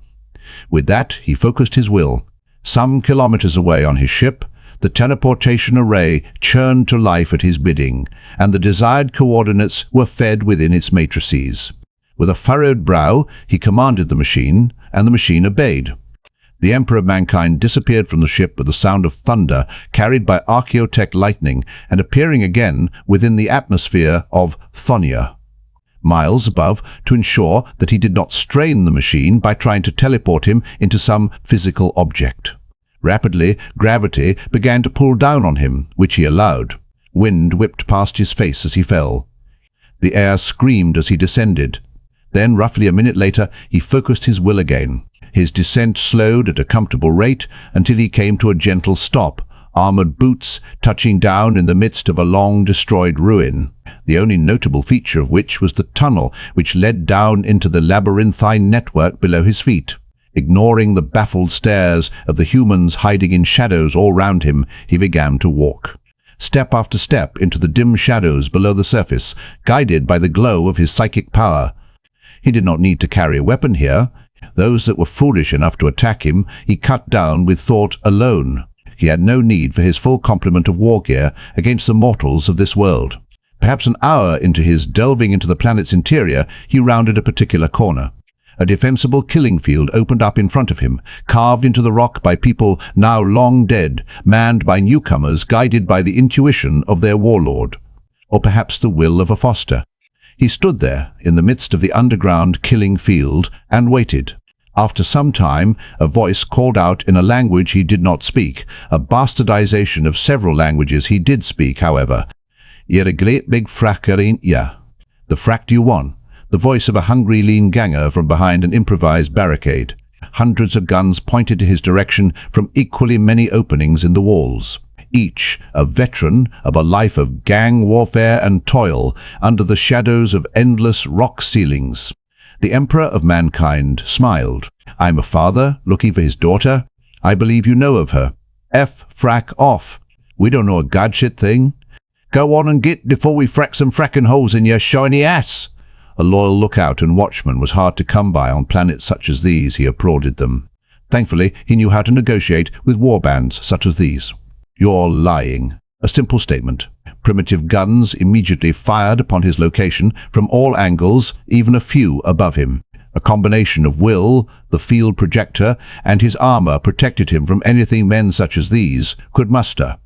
With that, he focused his will. Some kilometers away on his ship, the teleportation array churned to life at his bidding, and the desired coordinates were fed within its matrices. With a furrowed brow, he commanded the machine, and the machine obeyed. The Emperor of Mankind disappeared from the ship with the sound of thunder carried by archaeotech lightning and appearing again within the atmosphere of Thonia, miles above, to ensure that he did not strain the machine by trying to teleport him into some physical object. Rapidly, gravity began to pull down on him, which he allowed. Wind whipped past his face as he fell. The air screamed as he descended. Then, roughly a minute later, he focused his will again. His descent slowed at a comfortable rate until he came to a gentle stop, armored boots touching down in the midst of a long-destroyed ruin, the only notable feature of which was the tunnel which led down into the labyrinthine network below his feet. Ignoring the baffled stares of the humans hiding in shadows all round him, he began to walk. Step after step into the dim shadows below the surface, guided by the glow of his psychic power. He did not need to carry a weapon here. Those that were foolish enough to attack him, he cut down with thought alone. He had no need for his full complement of war gear against the mortals of this world. Perhaps an hour into his delving into the planet's interior, he rounded a particular corner. A defensible killing field opened up in front of him, carved into the rock by people now long dead, manned by newcomers guided by the intuition of their warlord, or perhaps the will of a foster. He stood there, in the midst of the underground killing field, and waited. After some time, a voice called out in a language he did not speak, a bastardization of several languages he did speak, however. "You're a great big fracker, ain't ya? The frack do you want?" The voice of a hungry lean ganger from behind an improvised barricade. Hundreds of guns pointed to his direction from equally many openings in the walls. Each a veteran of a life of gang warfare and toil under the shadows of endless rock ceilings. The Emperor of Mankind smiled. "I'm a father looking for his daughter. I believe you know of her. Frack off. We don't know a godshit thing. Go on and get before we frack some fracking holes in your shiny ass." A loyal lookout and watchman was hard to come by on planets such as these, he applauded them. Thankfully, he knew how to negotiate with warbands such as these. "You're lying." A simple statement. Primitive guns immediately fired upon his location from all angles, even a few above him. A combination of will, the field projector, and his armor protected him from anything men such as these could muster.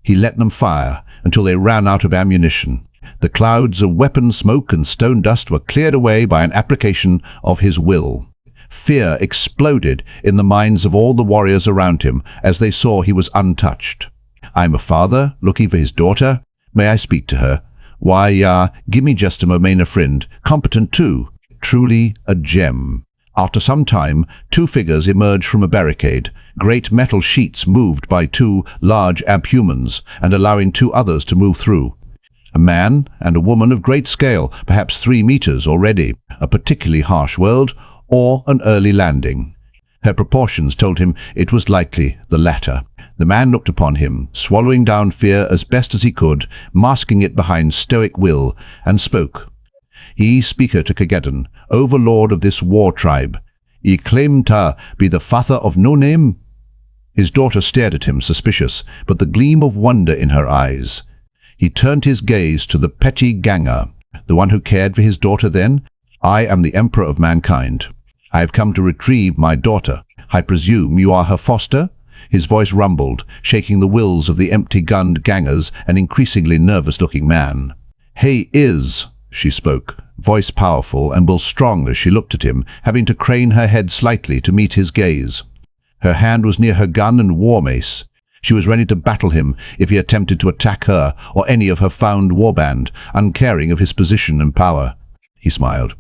He let them fire until they ran out of ammunition. The clouds of weapon smoke and stone dust were cleared away by an application of his will. Fear exploded in the minds of all the warriors around him as they saw he was untouched. "I'm a father looking for his daughter. May I speak to her? Why, give me just a moment, friend. Competent too. Truly a gem." After some time, two figures emerged from a barricade, great metal sheets moved by two large abhumans and allowing two others to move through. A man and a woman of great scale, perhaps 3 meters already, a particularly harsh world, or an early landing. Her proportions told him it was likely the latter. The man looked upon him, swallowing down fear as best as he could, masking it behind stoic will, and spoke. "Ye speaker to Kageddon, overlord of this war tribe. Ye claim to be the father of no name?" His daughter stared at him, suspicious, but the gleam of wonder in her eyes. He turned his gaze to the petty ganger, the one who cared for his daughter then. "I am the Emperor of Mankind. I have come to retrieve my daughter. I presume you are her foster?" His voice rumbled, shaking the wills of the empty-gunned gangers, an increasingly nervous-looking man. "He is," she spoke, voice powerful and will strong as she looked at him, having to crane her head slightly to meet his gaze. Her hand was near her gun and war mace. She was ready to battle him if he attempted to attack her or any of her found warband, uncaring of his position and power. He smiled.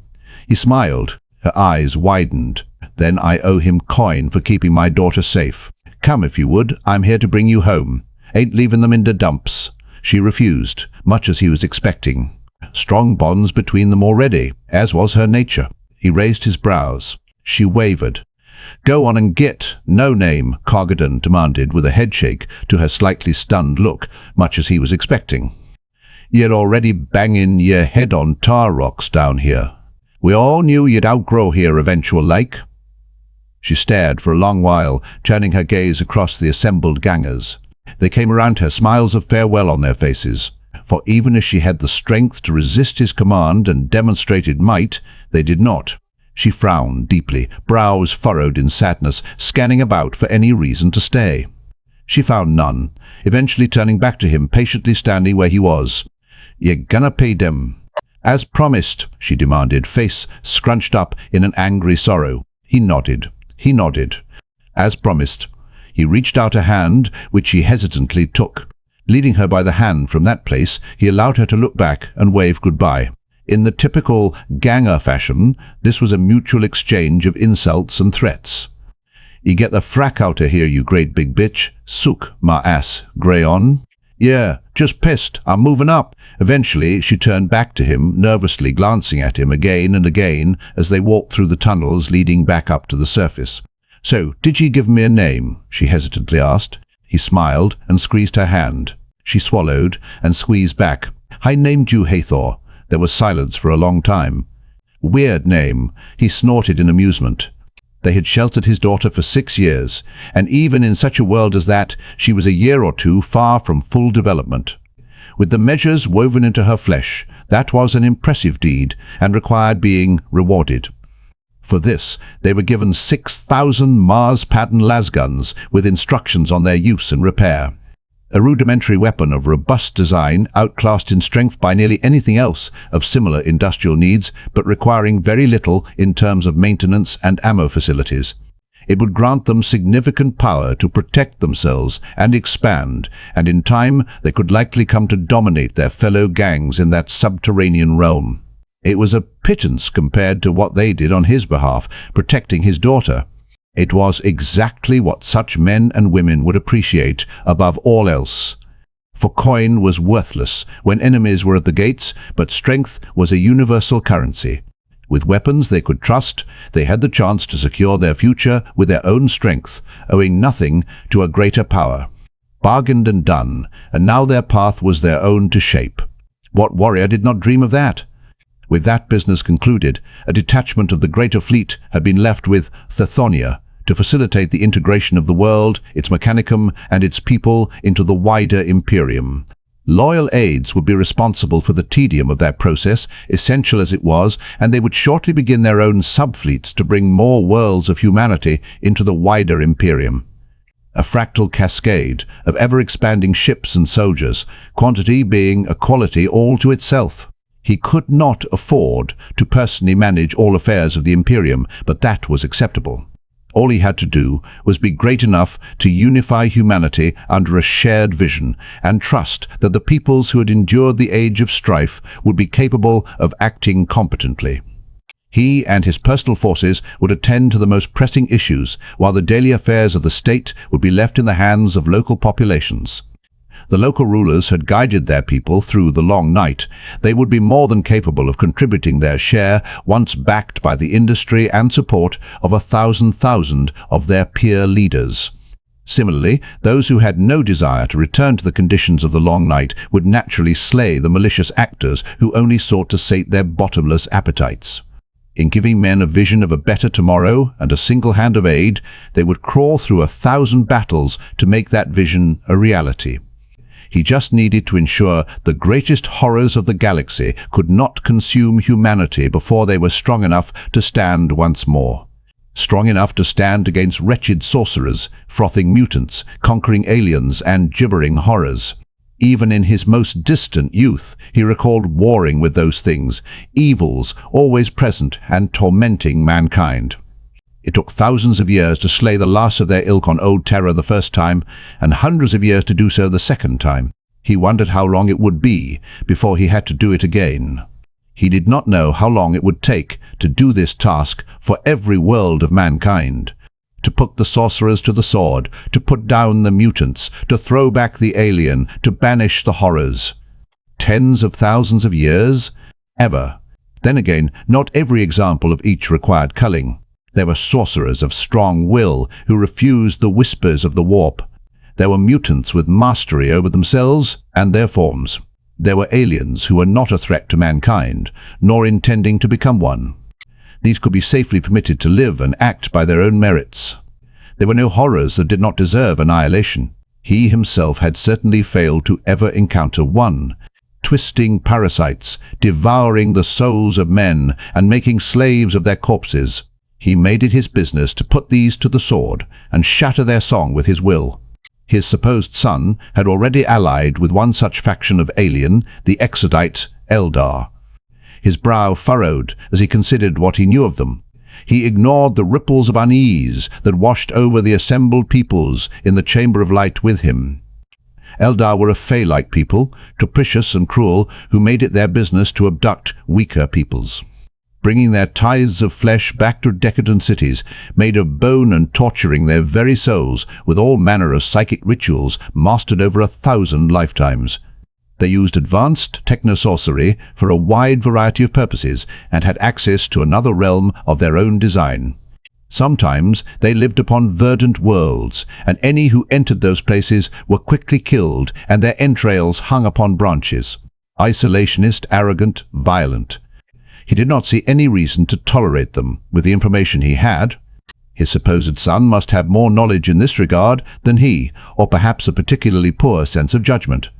Her eyes widened. "Then I owe him coin for keeping my daughter safe. Come if you would, I'm here to bring you home. Ain't leaving them in the dumps." She refused, much as he was expecting. Strong bonds between them already, as was her nature. He raised his brows. She wavered. "Go on and get, no name," Kageddon demanded with a headshake to her slightly stunned look, much as he was expecting. "You're already banging your head on tar rocks down here. We all knew you'd outgrow here eventual like." She stared for a long while, turning her gaze across the assembled gangers. They came around her, smiles of farewell on their faces. For even as she had the strength to resist his command and demonstrated might, they did not. She frowned deeply, brows furrowed in sadness, scanning about for any reason to stay. She found none, eventually turning back to him, patiently standing where he was. "You're gonna pay them." "As promised," she demanded, face scrunched up in an angry sorrow. He nodded. "As promised." He reached out a hand, which she hesitantly took. Leading her by the hand from that place, he allowed her to look back and wave goodbye. In the typical ganger fashion, this was a mutual exchange of insults and threats. "You get the frack out of here, you great big bitch. Sook, my ass, grey on." "Yeah, just pissed. I'm moving up." Eventually, she turned back to him, nervously glancing at him again and again as they walked through the tunnels leading back up to the surface. "So, did ye give me a name?" she hesitantly asked. He smiled and squeezed her hand. She swallowed and squeezed back. "I named you Hathor." There was silence for a long time. "Weird name," he snorted in amusement. They had sheltered his daughter for 6 years, and even in such a world as that, she was a year or two far from full development. With the measures woven into her flesh, that was an impressive deed and required being rewarded. For this, they were given 6,000 Mars pattern lasguns with instructions on their use and repair. A rudimentary weapon of robust design, outclassed in strength by nearly anything else of similar industrial needs, but requiring very little in terms of maintenance and ammo facilities. It would grant them significant power to protect themselves and expand, and in time they could likely come to dominate their fellow gangs in that subterranean realm. It was a pittance compared to what they did on his behalf, protecting his daughter. It was exactly what such men and women would appreciate above all else. For coin was worthless when enemies were at the gates, but strength was a universal currency. With weapons they could trust, they had the chance to secure their future with their own strength, owing nothing to a greater power. Bargained and done, and now their path was their own to shape. What warrior did not dream of that? With that business concluded, a detachment of the greater fleet had been left with Thethonia to facilitate the integration of the world, its mechanicum, and its people into the wider Imperium. Loyal aides would be responsible for the tedium of that process, essential as it was, and they would shortly begin their own subfleets to bring more worlds of humanity into the wider Imperium. A fractal cascade of ever-expanding ships and soldiers, quantity being a quality all to itself. He could not afford to personally manage all affairs of the Imperium, but that was acceptable. All he had to do was be great enough to unify humanity under a shared vision and trust that the peoples who had endured the age of strife would be capable of acting competently. He and his personal forces would attend to the most pressing issues, while the daily affairs of the state would be left in the hands of local populations. The local rulers had guided their people through the long night. They would be more than capable of contributing their share once backed by the industry and support of 1,000 of their peer leaders. Similarly, those who had no desire to return to the conditions of the long night would naturally slay the malicious actors who only sought to sate their bottomless appetites. In giving men a vision of a better tomorrow and a single hand of aid, they would crawl through 1,000 battles to make that vision a reality. He just needed to ensure the greatest horrors of the galaxy could not consume humanity before they were strong enough to stand once more. Strong enough to stand against wretched sorcerers, frothing mutants, conquering aliens, and gibbering horrors. Even in his most distant youth, he recalled warring with those things, evils always present and tormenting mankind. It took thousands of years to slay the last of their ilk on old Terra the first time, and hundreds of years to do so the second time. He wondered how long it would be before he had to do it again. He did not know how long it would take to do this task for every world of mankind. To put the sorcerers to the sword, to put down the mutants, to throw back the alien, to banish the horrors. Tens of thousands of years? Ever. Then again, not every example of each required culling. There were sorcerers of strong will who refused the whispers of the warp. There were mutants with mastery over themselves and their forms. There were aliens who were not a threat to mankind, nor intending to become one. These could be safely permitted to live and act by their own merits. There were no horrors that did not deserve annihilation. He himself had certainly failed to ever encounter one. Twisting parasites, devouring the souls of men and making slaves of their corpses. He made it his business to put these to the sword and shatter their song with his will. His supposed son had already allied with one such faction of alien, the exodite eldar. His brow furrowed as he considered what he knew of them. He ignored the ripples of unease that washed over the assembled peoples in the Chamber of Light with him. Eldar were a Fey-like people, capricious and cruel, who made it their business to abduct weaker peoples. Bringing their tithes of flesh back to decadent cities, made of bone and torturing their very souls with all manner of psychic rituals mastered over 1,000 lifetimes. They used advanced technosorcery for a wide variety of purposes and had access to another realm of their own design. Sometimes they lived upon verdant worlds, and any who entered those places were quickly killed and their entrails hung upon branches. Isolationist, arrogant, violent. He did not see any reason to tolerate them with the information he had. His supposed son must have more knowledge in this regard than he, or perhaps a particularly poor sense of judgment.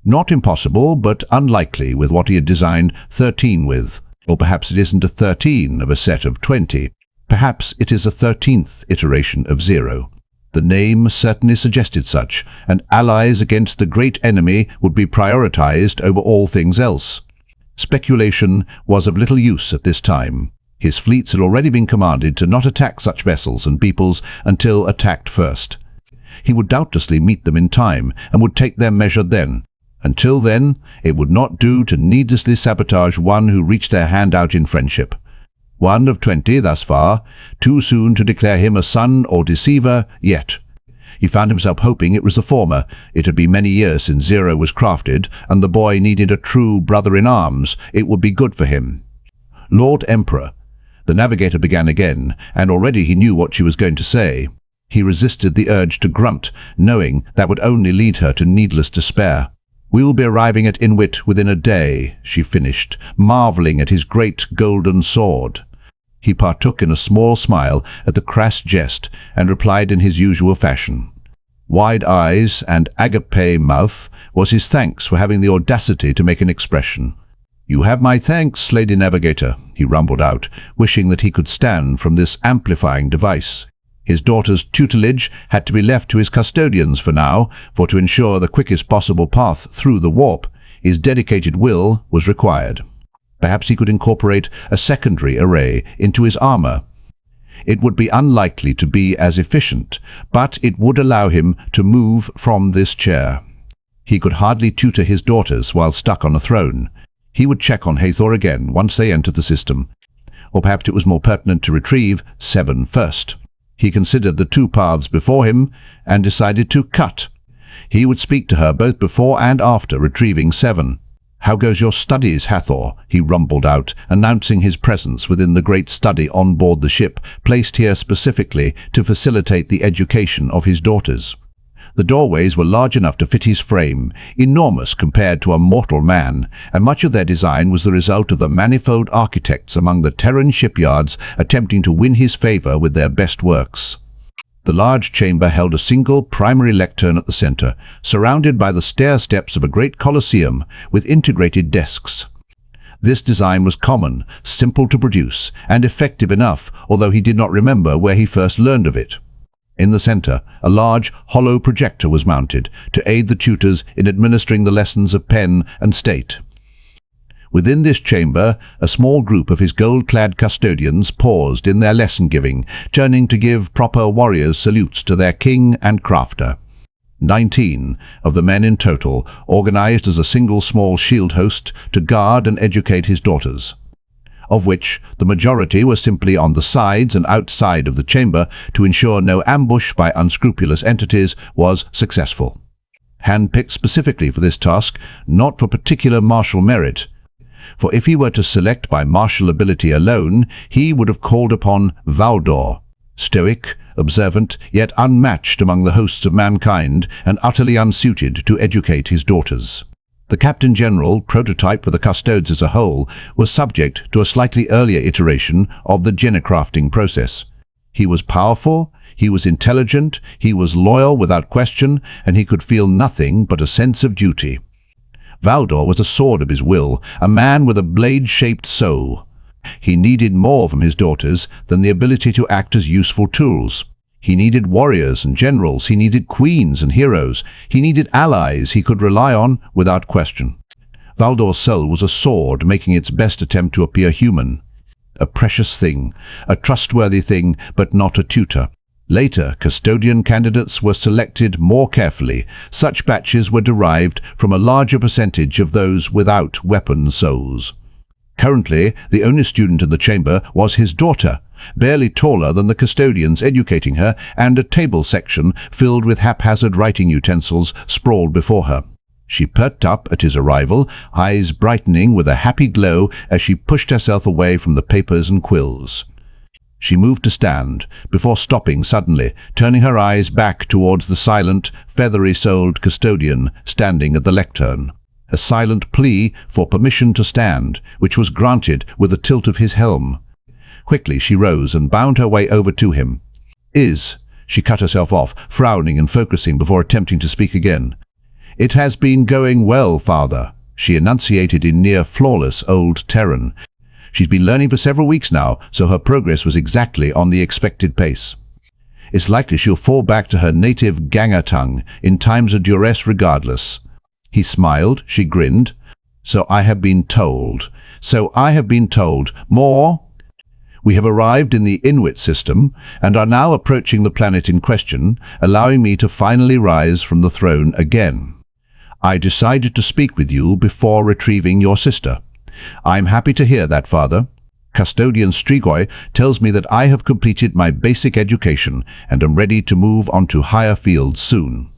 Not impossible, but unlikely with what he had designed 13 with. Or perhaps it isn't a 13 of a set of 20. Perhaps it is a 13th iteration of 0. The name certainly suggested such, and allies against the great enemy would be prioritized over all things else. Speculation was of little use at this time. His fleets had already been commanded to not attack such vessels and peoples until attacked first. He would doubtlessly meet them in time and would take their measure then. Until then, it would not do to needlessly sabotage one who reached their hand out in friendship. One of 20 thus far, too soon to declare him a son or deceiver yet. He found himself hoping it was the former. It had been many years since Zero was crafted, and the boy needed a true brother-in-arms. It would be good for him. Lord Emperor. The navigator began again, and already he knew what she was going to say. He resisted the urge to grunt, knowing that would only lead her to needless despair. "We'll be arriving at Inwit within a day," she finished, marveling at his great golden sword. He partook in a small smile at the crass jest and replied in his usual fashion. Wide eyes and agape mouth was his thanks for having the audacity to make an expression. "You have my thanks, Lady Navigator," he rumbled out, wishing that he could stand from this amplifying device. His daughter's tutelage had to be left to his custodians for now, for to ensure the quickest possible path through the warp, his dedicated will was required. Perhaps he could incorporate a secondary array into his armor. It would be unlikely to be as efficient, but it would allow him to move from this chair. He could hardly tutor his daughters while stuck on a throne. He would check on Hathor again once they entered the system. Or perhaps it was more pertinent to retrieve Seven first. He considered the two paths before him and decided to cut. He would speak to her both before and after retrieving Seven. "How goes your studies, Hathor?" he rumbled out, announcing his presence within the great study on board the ship, placed here specifically to facilitate the education of his daughters. The doorways were large enough to fit his frame, enormous compared to a mortal man, and much of their design was the result of the manifold architects among the Terran shipyards attempting to win his favor with their best works. The large chamber held a single primary lectern at the center, surrounded by the stair steps of a great colosseum with integrated desks. This design was common, simple to produce, and effective enough, although he did not remember where he first learned of it. In the center, a large, hollow projector was mounted to aid the tutors in administering the lessons of pen and state. Within this chamber, a small group of his gold-clad custodians paused in their lesson-giving, turning to give proper warriors' salutes to their king and crafter. 19 of the men in total organized as a single small shield host to guard and educate his daughters, of which the majority were simply on the sides and outside of the chamber to ensure no ambush by unscrupulous entities was successful. Handpicked specifically for this task, not for particular martial merit, for if he were to select by martial ability alone, he would have called upon Valdor, stoic, observant, yet unmatched among the hosts of mankind and utterly unsuited to educate his daughters. The Captain General, prototype for the custodes as a whole, was subject to a slightly earlier iteration of the genocrafting process. He was powerful, he was intelligent, he was loyal without question, and he could feel nothing but a sense of duty. Valdor was a sword of his will, a man with a blade-shaped soul. He needed more from his daughters than the ability to act as useful tools. He needed warriors and generals, he needed queens and heroes, he needed allies he could rely on without question. Valdor's soul was a sword making its best attempt to appear human. A precious thing, a trustworthy thing, but not a tutor. Later, custodian candidates were selected more carefully. Such batches were derived from a larger percentage of those without weapon souls. Currently, the only student in the chamber was his daughter, barely taller than the custodians educating her, and a table section filled with haphazard writing utensils sprawled before her. She perked up at his arrival, eyes brightening with a happy glow as she pushed herself away from the papers and quills. She moved to stand, before stopping suddenly, turning her eyes back towards the silent, feathery-souled custodian standing at the lectern. A silent plea for permission to stand, which was granted with a tilt of his helm. Quickly she rose and bound her way over to him. She cut herself off, frowning and focusing before attempting to speak again. "It has been going well, father," she enunciated in near-flawless old Terran. She'd been learning for several weeks now, so her progress was exactly on the expected pace. It's likely she'll fall back to her native Ganger tongue in times of duress regardless. He smiled, she grinned. So I have been told. So I have been told. More? We have arrived in the Inuit system and are now approaching the planet in question, allowing me to finally rise from the throne again. I decided to speak with you before retrieving your sister. I'm happy to hear that, Father. Custodian Strigoi tells me that I have completed my basic education and am ready to move on to higher fields soon.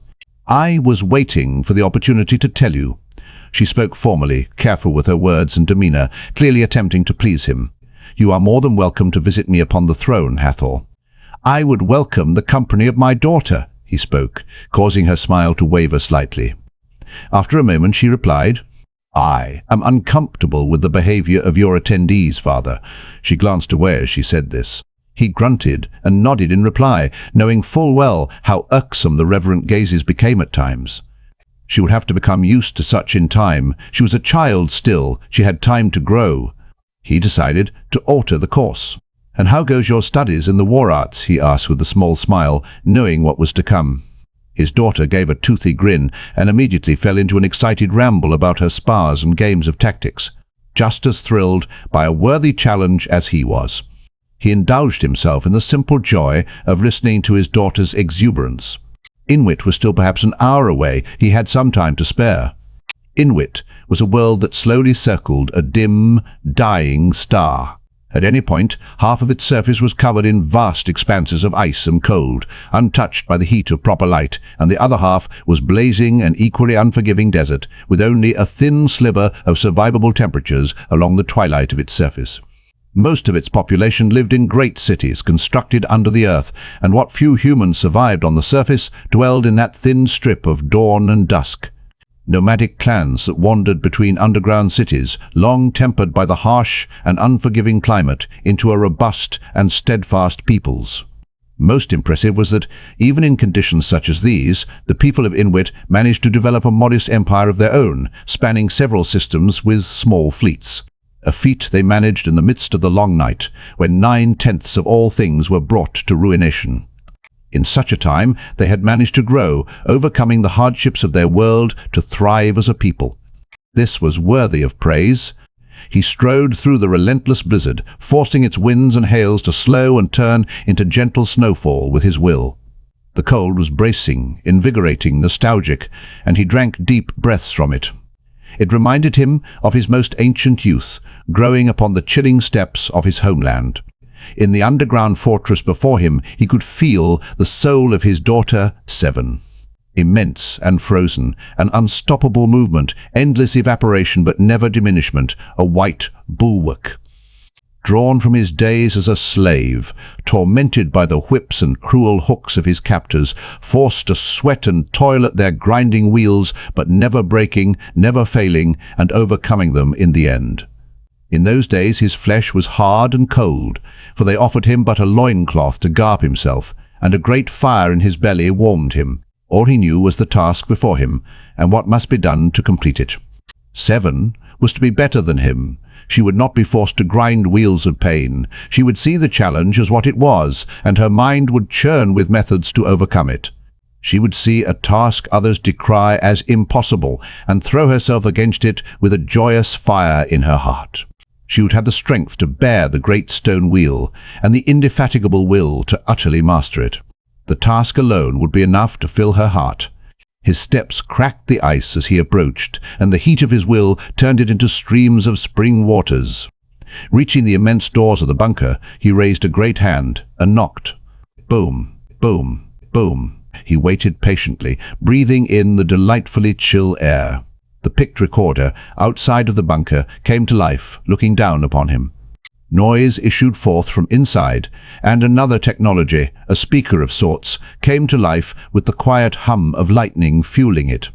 I was waiting for the opportunity to tell you. She spoke formally, careful with her words and demeanor, clearly attempting to please him. You are more than welcome to visit me upon the throne, Hathor. I would welcome the company of my daughter, he spoke, causing her smile to waver slightly. After a moment she replied, I am uncomfortable with the behavior of your attendees, Father. She glanced away as she said this. He grunted and nodded in reply, knowing full well how irksome the reverent gazes became at times. She would have to become used to such in time. She was a child still. She had time to grow. He decided to alter the course. And how goes your studies in the war arts? He asked with a small smile, knowing what was to come. His daughter gave a toothy grin and immediately fell into an excited ramble about her spars and games of tactics, just as thrilled by a worthy challenge as he was. He indulged himself in the simple joy of listening to his daughter's exuberance. Inuit was still perhaps an hour away. He had some time to spare. Inuit was a world that slowly circled a dim, dying star. At any point, half of its surface was covered in vast expanses of ice and cold, untouched by the heat of proper light, and the other half was blazing and equally unforgiving desert, with only a thin sliver of survivable temperatures along the twilight of its surface. Most of its population lived in great cities constructed under the earth, and what few humans survived on the surface dwelled in that thin strip of dawn and dusk. Nomadic clans that wandered between underground cities, long tempered by the harsh and unforgiving climate into a robust and steadfast peoples. Most impressive was that, even in conditions such as these, the people of Inuit managed to develop a modest empire of their own, spanning several systems with small fleets. A feat they managed in the midst of the long night, when 9/10 of all things were brought to ruination. In such a time, they had managed to grow, overcoming the hardships of their world to thrive as a people. This was worthy of praise. He strode through the relentless blizzard, forcing its winds and hails to slow and turn into gentle snowfall with his will. The cold was bracing, invigorating, nostalgic, and he drank deep breaths from it. It reminded him of his most ancient youth, growing upon the chilling steppes of his homeland. In the underground fortress before him, he could feel the soul of his daughter, Seven. Immense and frozen, an unstoppable movement, endless evaporation but never diminishment, a white bulwark. Drawn from his days as a slave, tormented by the whips and cruel hooks of his captors, forced to sweat and toil at their grinding wheels, but never breaking, never failing, and overcoming them in the end. In those days his flesh was hard and cold, for they offered him but a loincloth to garb himself, and a great fire in his belly warmed him. All he knew was the task before him, and what must be done to complete it. Seven was to be better than him. She would not be forced to grind wheels of pain. She would see the challenge as what it was, and her mind would churn with methods to overcome it. She would see a task others decry as impossible, and throw herself against it with a joyous fire in her heart. She would have the strength to bear the great stone wheel, and the indefatigable will to utterly master it. The task alone would be enough to fill her heart. His steps cracked the ice as he approached, and the heat of his will turned it into streams of spring waters. Reaching the immense doors of the bunker, he raised a great hand and knocked. Boom, boom, boom. He waited patiently, breathing in the delightfully chill air. The picked recorder outside of the bunker came to life, looking down upon him. Noise issued forth from inside, and another technology, a speaker of sorts, came to life with the quiet hum of lightning fueling it.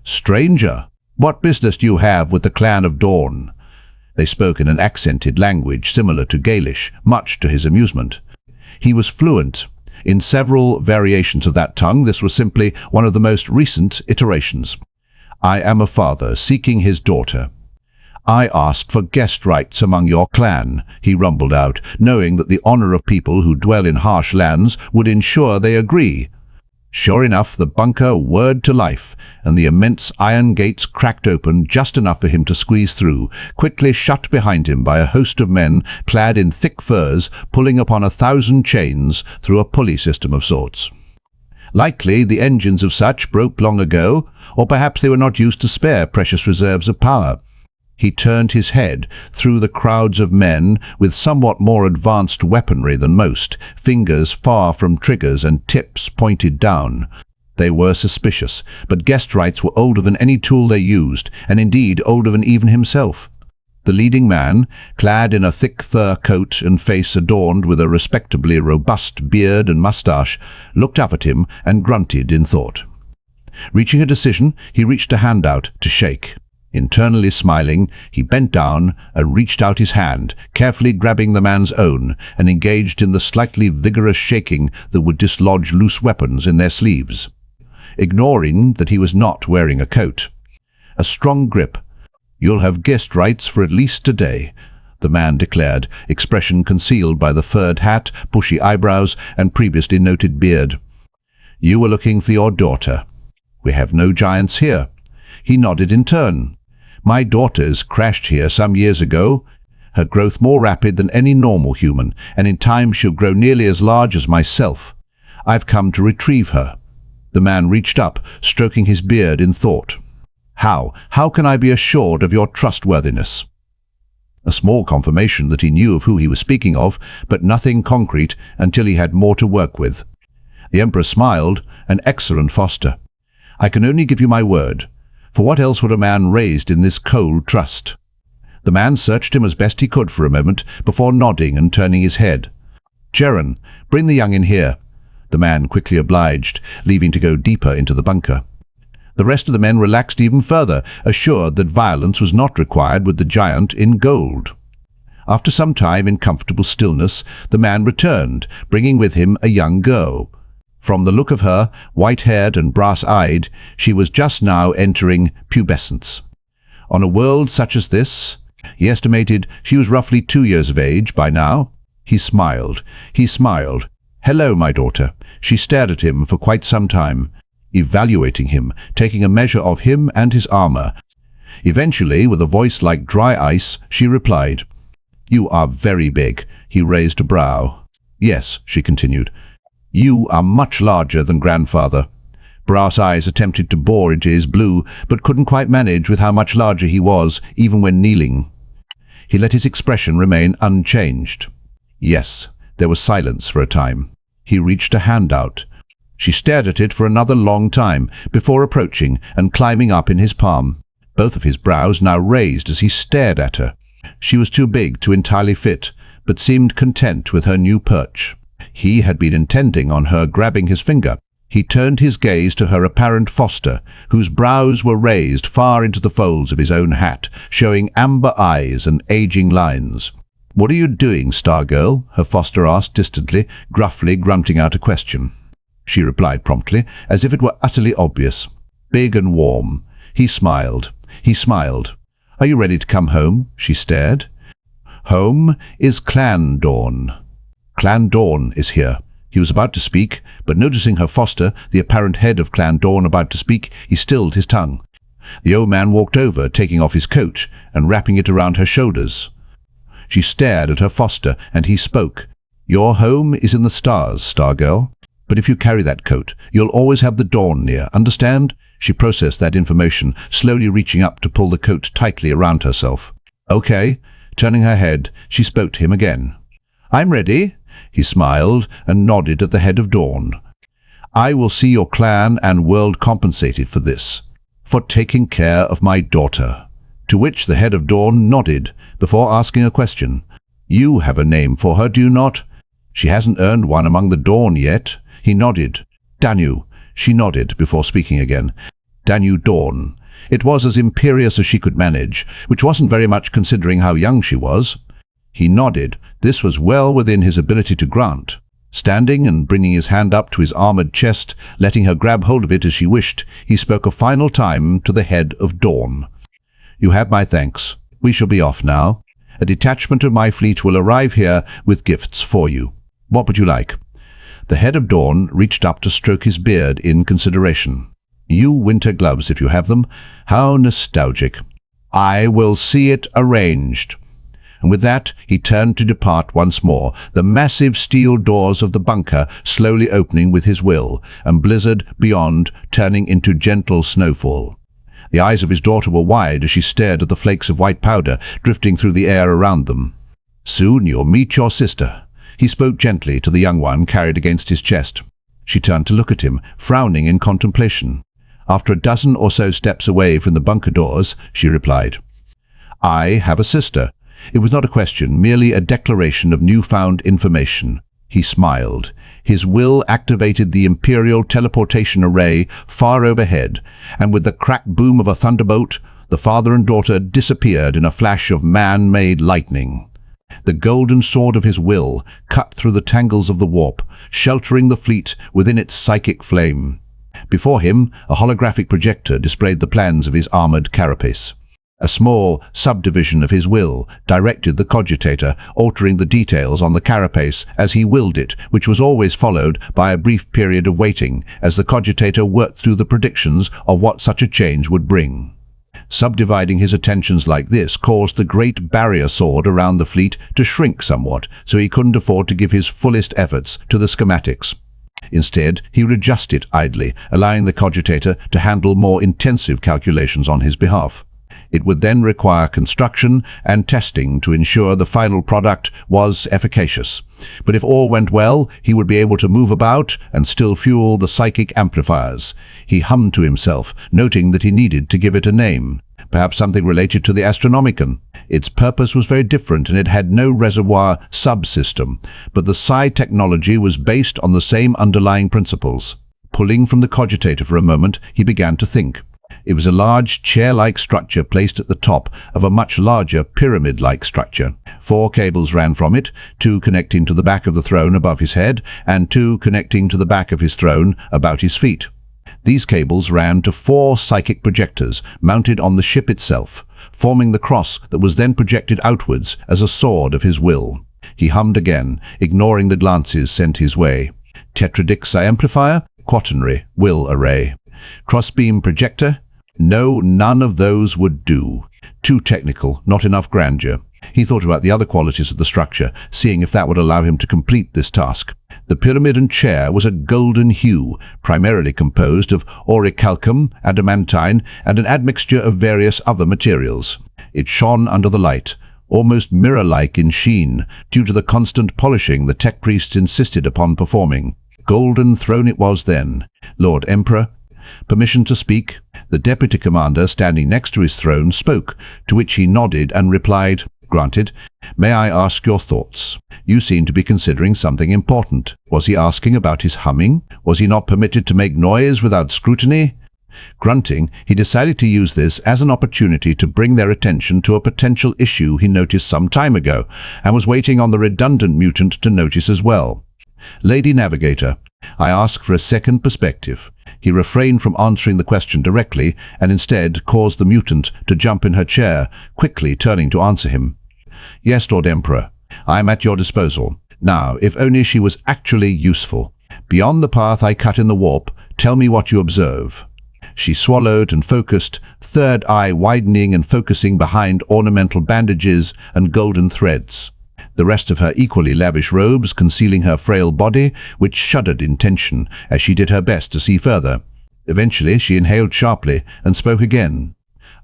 "Stranger, what business do you have with the clan of Dawn?" They spoke in an accented language similar to Gaelish, much to his amusement. He was fluent in several variations of that tongue. This was simply one of the most recent iterations. "I am a father seeking his daughter. "I asked for guest rights among your clan," he rumbled out, knowing that the honor of people who dwell in harsh lands would ensure they agree. Sure enough, the bunker whirred to life, and the immense iron gates cracked open just enough for him to squeeze through, quickly shut behind him by a host of men clad in thick furs, pulling upon 1,000 chains through a pulley system of sorts. Likely the engines of such broke long ago, or perhaps they were not used to spare precious reserves of power. He turned his head through the crowds of men with somewhat more advanced weaponry than most, fingers far from triggers and tips pointed down. They were suspicious, but guest rights were older than any tool they used, and indeed older than even himself. The leading man, clad in a thick fur coat and face adorned with a respectably robust beard and moustache, looked up at him and grunted in thought. Reaching a decision, he reached a hand out to shake. Internally smiling, he bent down and reached out his hand, carefully grabbing the man's own, and engaged in the slightly vigorous shaking that would dislodge loose weapons in their sleeves, ignoring that he was not wearing a coat. A strong grip. "You'll have guest rights for at least a day," the man declared, expression concealed by the furred hat, bushy eyebrows, and previously noted beard. "You were looking for your daughter. We have no giants here." He nodded in turn. "My daughter's crashed here some years ago, her growth more rapid than any normal human, and in time she'll grow nearly as large as myself. I've come to retrieve her." The man reached up, stroking his beard in thought. How can I be assured of your trustworthiness?" A small confirmation that he knew of who he was speaking of, but nothing concrete until he had more to work with. The Emperor smiled. "An excellent foster. I can only give you my word. For what else would a man raised in this cold trust?" The man searched him as best he could for a moment, before nodding and turning his head. "Jeren, bring the young in here." The man quickly obliged, leaving to go deeper into the bunker. The rest of the men relaxed even further, assured that violence was not required with the giant in gold. After some time in comfortable stillness, the man returned, bringing with him a young girl. From the look of her, white-haired and brass-eyed, she was just now entering pubescence. On a world such as this, he estimated she was roughly 2 years of age by now. He smiled. "Hello, my daughter." She stared at him for quite some time, evaluating him, taking a measure of him and his armor. Eventually, with a voice like dry ice, she replied, "You are very big." He raised a brow. "Yes," she continued. "You are much larger than grandfather." Brass eyes attempted to bore into his blue, but couldn't quite manage with how much larger he was, even when kneeling. He let his expression remain unchanged. Yes, there was silence for a time. He reached a hand out. She stared at it for another long time, before approaching and climbing up in his palm. Both of his brows now raised as he stared at her. She was too big to entirely fit, but seemed content with her new perch. He had been intending on her grabbing his finger. He turned his gaze to her apparent foster, whose brows were raised far into the folds of his own hat, showing amber eyes and aging lines. "What are you doing, Stargirl?" her foster asked distantly, gruffly grunting out a question. She replied promptly, as if it were utterly obvious. Big and warm. He smiled. "Are you ready to come home?" she stared. "Home is Clan Dawn. Clan Dawn is here." He was about to speak, but noticing her foster, the apparent head of Clan Dawn, about to speak, he stilled his tongue. The old man walked over, taking off his coat and wrapping it around her shoulders. She stared at her foster, and he spoke. "Your home is in the stars, Stargirl. But if you carry that coat, you'll always have the dawn near, understand?" She processed that information, slowly reaching up to pull the coat tightly around herself. "Okay." Turning her head, she spoke to him again. "I'm ready." He smiled and nodded at the head of Dawn. "I will see your clan and world compensated for this, for taking care of my daughter." To which the head of Dawn nodded, before asking a question. "You have a name for her, do you not?" "She hasn't earned one among the Dawn yet." He nodded. "Danu." She nodded before speaking again. "Danu Dawn." It was as imperious as she could manage, which wasn't very much considering how young she was. He nodded. This was well within his ability to grant. Standing and bringing his hand up to his armored chest, letting her grab hold of it as she wished, he spoke a final time to the head of Dawn. "You have my thanks. We shall be off now. A detachment of my fleet will arrive here with gifts for you. What would you like?" The head of Dawn reached up to stroke his beard in consideration. "You winter gloves, if you have them. How nostalgic." "I will see it arranged." And with that, he turned to depart once more, the massive steel doors of the bunker slowly opening with his will, and blizzard beyond turning into gentle snowfall. The eyes of his daughter were wide as she stared at the flakes of white powder drifting through the air around them. "Soon you'll meet your sister." He spoke gently to the young one carried against his chest. She turned to look at him, frowning in contemplation. After a dozen or so steps away from the bunker doors, she replied, "I have a sister." It was not a question, merely a declaration of newfound information. He smiled. His will activated the Imperial teleportation array far overhead, and with the crack boom of a thunderbolt, the father and daughter disappeared in a flash of man-made lightning. The golden sword of his will cut through the tangles of the warp, sheltering the fleet within its psychic flame. Before him, a holographic projector displayed the plans of his armored carapace. A small subdivision of his will directed the cogitator, altering the details on the carapace as he willed it, which was always followed by a brief period of waiting as the cogitator worked through the predictions of what such a change would bring. Subdividing his attentions like this caused the great barrier sword around the fleet to shrink somewhat, so he couldn't afford to give his fullest efforts to the schematics. Instead, he readjusted it idly, allowing the cogitator to handle more intensive calculations on his behalf. It would then require construction and testing to ensure the final product was efficacious. But if all went well, he would be able to move about and still fuel the psychic amplifiers. He hummed to himself, noting that he needed to give it a name, perhaps something related to the Astronomicon. Its purpose was very different and it had no reservoir subsystem, but the psi technology was based on the same underlying principles. Pulling from the cogitator for a moment, he began to think. It was a large chair-like structure placed at the top of a much larger pyramid-like structure. 4 cables ran from it, 2 connecting to the back of the throne above his head, and 2 connecting to the back of his throne about his feet. These cables ran to 4 psychic projectors mounted on the ship itself, forming the cross that was then projected outwards as a sword of his will. He hummed again, ignoring the glances sent his way. Tetradix amplifier, quaternary will array. Crossbeam projector. No, none of those would do. Too technical, not enough grandeur. He thought about the other qualities of the structure, seeing if that would allow him to complete this task. The pyramid and chair was a golden hue, primarily composed of orichalcum, adamantine, and an admixture of various other materials. It shone under the light, almost mirror-like in sheen, due to the constant polishing the tech priests insisted upon performing. Golden throne it was then. Lord Emperor. Permission to speak? The deputy commander standing next to his throne spoke, to which he nodded and replied, "Granted. May I ask your thoughts? You seem to be considering something important." Was he asking about his humming? Was he not permitted to make noise without scrutiny? Grunting, he decided to use this as an opportunity to bring their attention to a potential issue he noticed some time ago, and was waiting on the redundant mutant to notice as well. "Lady Navigator, I ask for a second perspective." He refrained from answering the question directly, and instead caused the mutant to jump in her chair, quickly turning to answer him. "Yes, Lord Emperor, I am at your disposal. Now, if only she was actually useful. Beyond the path I cut in the warp, tell me what you observe." She swallowed and focused, third eye widening and focusing behind ornamental bandages and golden threads. The rest of her equally lavish robes concealing her frail body, which shuddered in tension as she did her best to see further. Eventually she inhaled sharply and spoke again.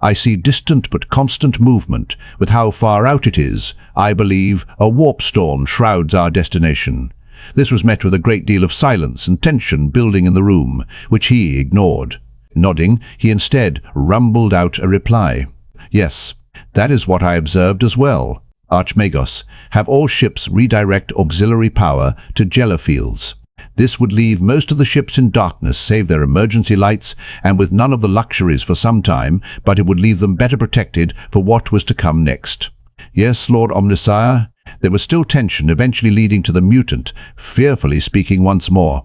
"I see distant but constant movement. With how far out it is, I believe a warp storm shrouds our destination." This was met with a great deal of silence and tension building in the room, which he ignored. Nodding, he instead rumbled out a reply. "Yes, that is what I observed as well. Archmagos, have all ships redirect auxiliary power to Jella fields. This would leave most of the ships in darkness save their emergency lights and with none of the luxuries for some time, but it would leave them better protected for what was to come next." "Yes, Lord Omnisire." There was still tension, eventually leading to the mutant, fearfully speaking once more.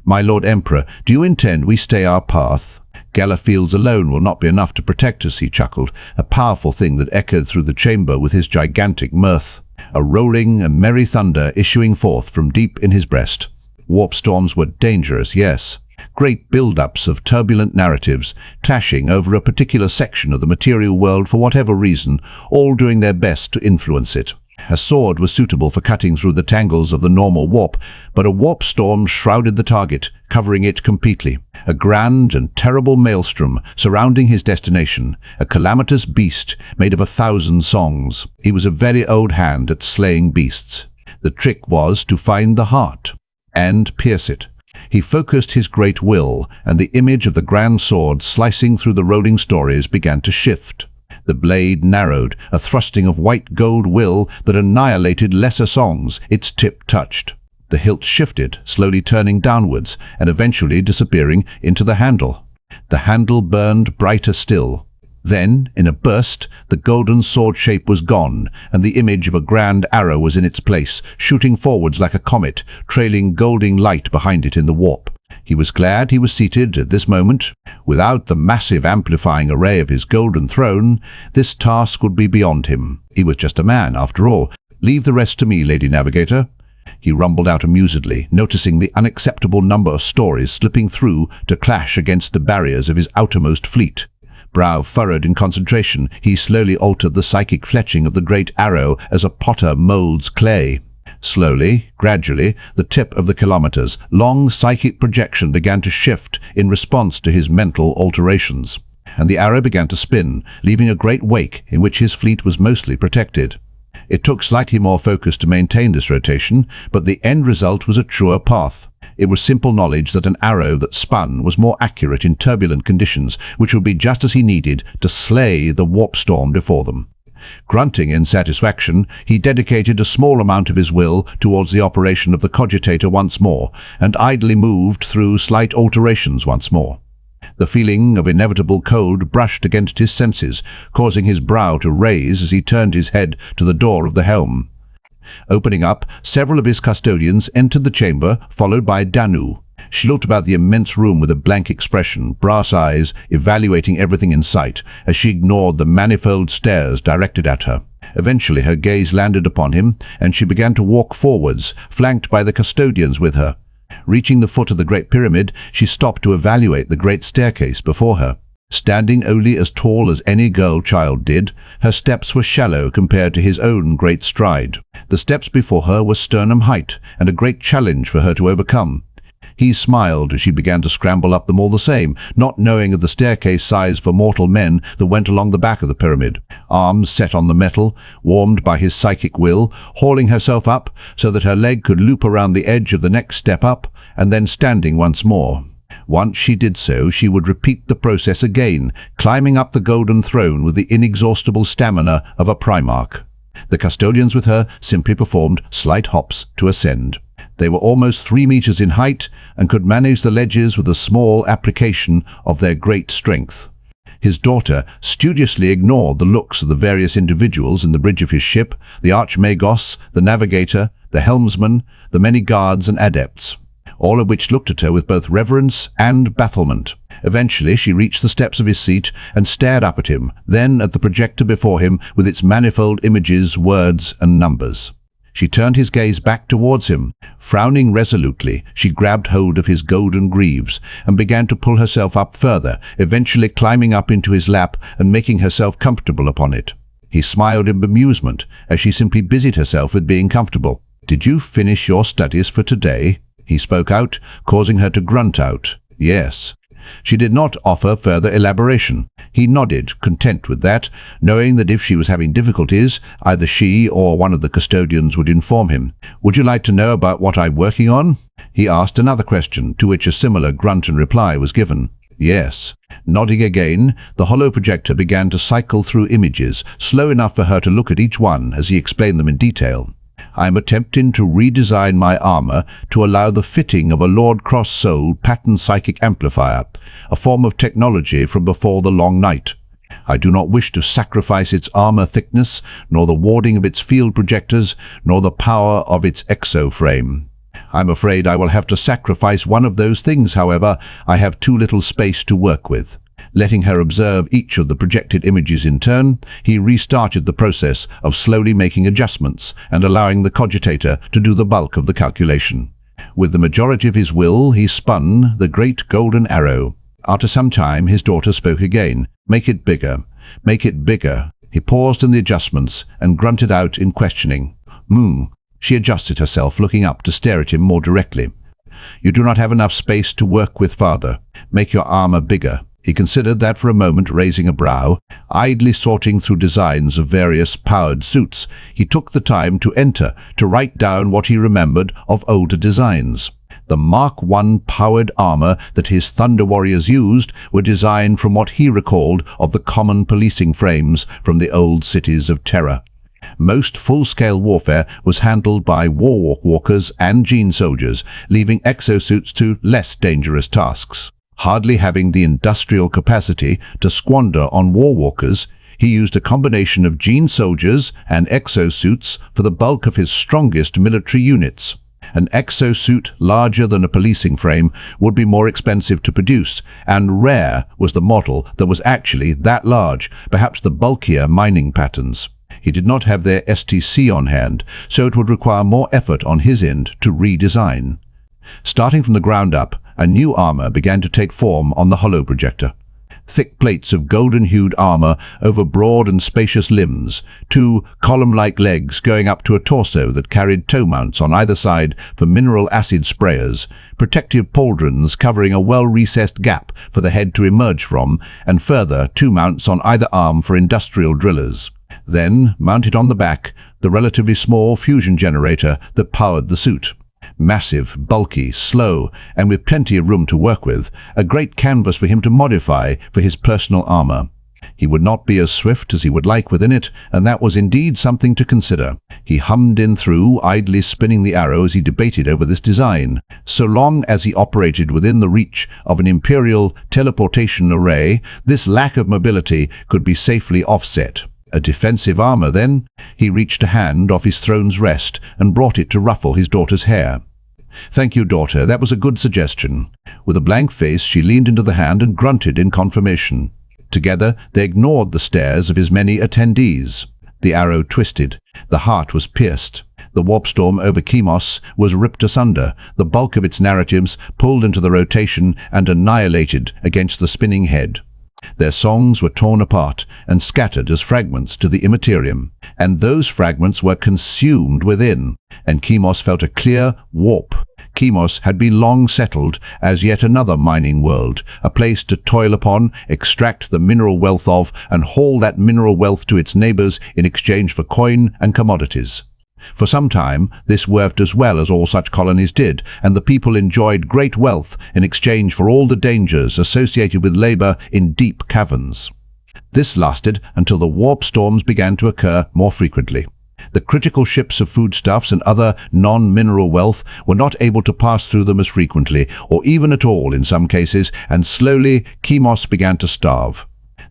"My Lord Emperor, do you intend we stay our path?" Gala fields alone will not be enough to protect us, he chuckled, a powerful thing that echoed through the chamber with his gigantic mirth, a rolling and merry thunder issuing forth from deep in his breast. Warp storms were dangerous, yes. Great build-ups of turbulent narratives, clashing over a particular section of the material world for whatever reason, all doing their best to influence it. Her sword was suitable for cutting through the tangles of the normal warp, but a warp storm shrouded the target, covering it completely. A grand and terrible maelstrom surrounding his destination, a calamitous beast made of 1,000 songs. He was a very old hand at slaying beasts. The trick was to find the heart and pierce it. He focused his great will, and the image of the grand sword slicing through the rolling stories began to shift. The blade narrowed, a thrusting of white gold will that annihilated lesser songs its tip touched. The hilt shifted, slowly turning downwards, and eventually disappearing into the handle. The handle burned brighter still. Then, in a burst, the golden sword shape was gone, and the image of a grand arrow was in its place, shooting forwards like a comet, trailing golden light behind it in the warp. He was glad he was seated at this moment. Without the massive amplifying array of his golden throne, this task would be beyond him. He was just a man, after all. Leave the rest to me, Lady Navigator. He rumbled out amusedly, noticing the unacceptable number of stories slipping through to clash against the barriers of his outermost fleet. Brow furrowed in concentration, he slowly altered the psychic fletching of the great arrow as a potter molds clay. Slowly, gradually, the tip of the kilometers' long psychic projection began to shift in response to his mental alterations, and the arrow began to spin, leaving a great wake in which his fleet was mostly protected. It took slightly more focus to maintain this rotation, but the end result was a truer path. It was simple knowledge that an arrow that spun was more accurate in turbulent conditions, which would be just as he needed to slay the warp storm before them. Grunting in satisfaction, he dedicated a small amount of his will towards the operation of the cogitator once more, and idly moved through slight alterations once more. The feeling of inevitable cold brushed against his senses, causing his brow to raise as he turned his head to the door of the helm. Opening up, several of his custodians entered the chamber, followed by Danu. She looked about the immense room with a blank expression, brass eyes evaluating everything in sight, as she ignored the manifold stares directed at her. Eventually her gaze landed upon him, and she began to walk forwards, flanked by the custodians with her. Reaching the foot of the Great Pyramid, she stopped to evaluate the great staircase before her. Standing only as tall as any girl-child did, her steps were shallow compared to his own great stride. The steps before her were sternum height, and a great challenge for her to overcome. He smiled as she began to scramble up them all the same, not knowing of the staircase size for mortal men that went along the back of the pyramid. Arms set on the metal, warmed by his psychic will, hauling herself up so that her leg could loop around the edge of the next step up, and then standing once more. Once she did so, she would repeat the process again, climbing up the golden throne with the inexhaustible stamina of a primarch. The custodians with her simply performed slight hops to ascend. They were almost 3 meters in height and could manage the ledges with a small application of their great strength. His daughter studiously ignored the looks of the various individuals in the bridge of his ship, the archmagos, the navigator, the helmsman, the many guards and adepts, all of which looked at her with both reverence and bafflement. Eventually she reached the steps of his seat and stared up at him, then at the projector before him with its manifold images, words and numbers. She turned his gaze back towards him. Frowning resolutely, she grabbed hold of his golden greaves and began to pull herself up further, eventually climbing up into his lap and making herself comfortable upon it. He smiled in bemusement as she simply busied herself with being comfortable. "Did you finish your studies for today?" he spoke out, causing her to grunt out, "Yes." She did not offer further elaboration. He nodded, content with that, knowing that if she was having difficulties, either she or one of the custodians would inform him. "Would you like to know about what I'm working on?" He asked another question, to which a similar grunt and reply was given. "Yes." Nodding again, the hollow projector began to cycle through images, slow enough for her to look at each one as he explained them in detail. "I'm attempting to redesign my armor to allow the fitting of a Lord Cross-Soul pattern psychic amplifier, a form of technology from before the long night. I do not wish to sacrifice its armor thickness, nor the warding of its field projectors, nor the power of its exo-frame. I'm afraid I will have to sacrifice one of those things, however. I have too little space to work with." Letting her observe each of the projected images in turn, he restarted the process of slowly making adjustments and allowing the cogitator to do the bulk of the calculation. With the majority of his will, he spun the great golden arrow. After some time, his daughter spoke again. "Make it bigger. Make it bigger." He paused in the adjustments and grunted out in questioning. "Moo." She adjusted herself, looking up to stare at him more directly. "You do not have enough space to work with, father. Make your armor bigger." He considered that for a moment, raising a brow. Idly sorting through designs of various powered suits, he took the time to write down what he remembered of older designs. The Mark I powered armor that his Thunder Warriors used were designed from what he recalled of the common policing frames from the old cities of Terra. Most full-scale warfare was handled by walkers and gene soldiers, leaving exosuits to less dangerous tasks. Hardly having the industrial capacity to squander on warwalkers, he used a combination of gene soldiers and exosuits for the bulk of his strongest military units. An exosuit larger than a policing frame would be more expensive to produce, and rare was the model that was actually that large, perhaps the bulkier mining patterns. He did not have their STC on hand, so it would require more effort on his end to redesign. Starting from the ground up, a new armor began to take form on the holo projector. Thick plates of golden-hued armor over broad and spacious limbs, two column-like legs going up to a torso that carried toe mounts on either side for mineral acid sprayers, protective pauldrons covering a well-recessed gap for the head to emerge from, and further two mounts on either arm for industrial drillers. Then, mounted on the back, the relatively small fusion generator that powered the suit. Massive, bulky, slow, and with plenty of room to work with, a great canvas for him to modify for his personal armor. He would not be as swift as he would like within it, and that was indeed something to consider. He hummed in through, idly spinning the arrow as he debated over this design. So long as he operated within the reach of an Imperial teleportation array, this lack of mobility could be safely offset. A defensive armor, then? He reached a hand off his throne's rest and brought it to ruffle his daughter's hair. "Thank you, daughter. That was a good suggestion." With a blank face, she leaned into the hand and grunted in confirmation. Together, they ignored the stares of his many attendees. The arrow twisted. The heart was pierced. The warp storm over Chemos was ripped asunder, the bulk of its narratives pulled into the rotation and annihilated against the spinning head. Their songs were torn apart and scattered as fragments to the immaterium, and those fragments were consumed within, and Chemos felt a clear warp. Chemos had been long settled as yet another mining world, a place to toil upon, extract the mineral wealth of, and haul that mineral wealth to its neighbors in exchange for coin and commodities. For some time, this worked as well as all such colonies did, and the people enjoyed great wealth in exchange for all the dangers associated with labor in deep caverns. This lasted until the warp storms began to occur more frequently. The critical ships of foodstuffs and other non-mineral wealth were not able to pass through them as frequently, or even at all in some cases, and slowly Chemos began to starve.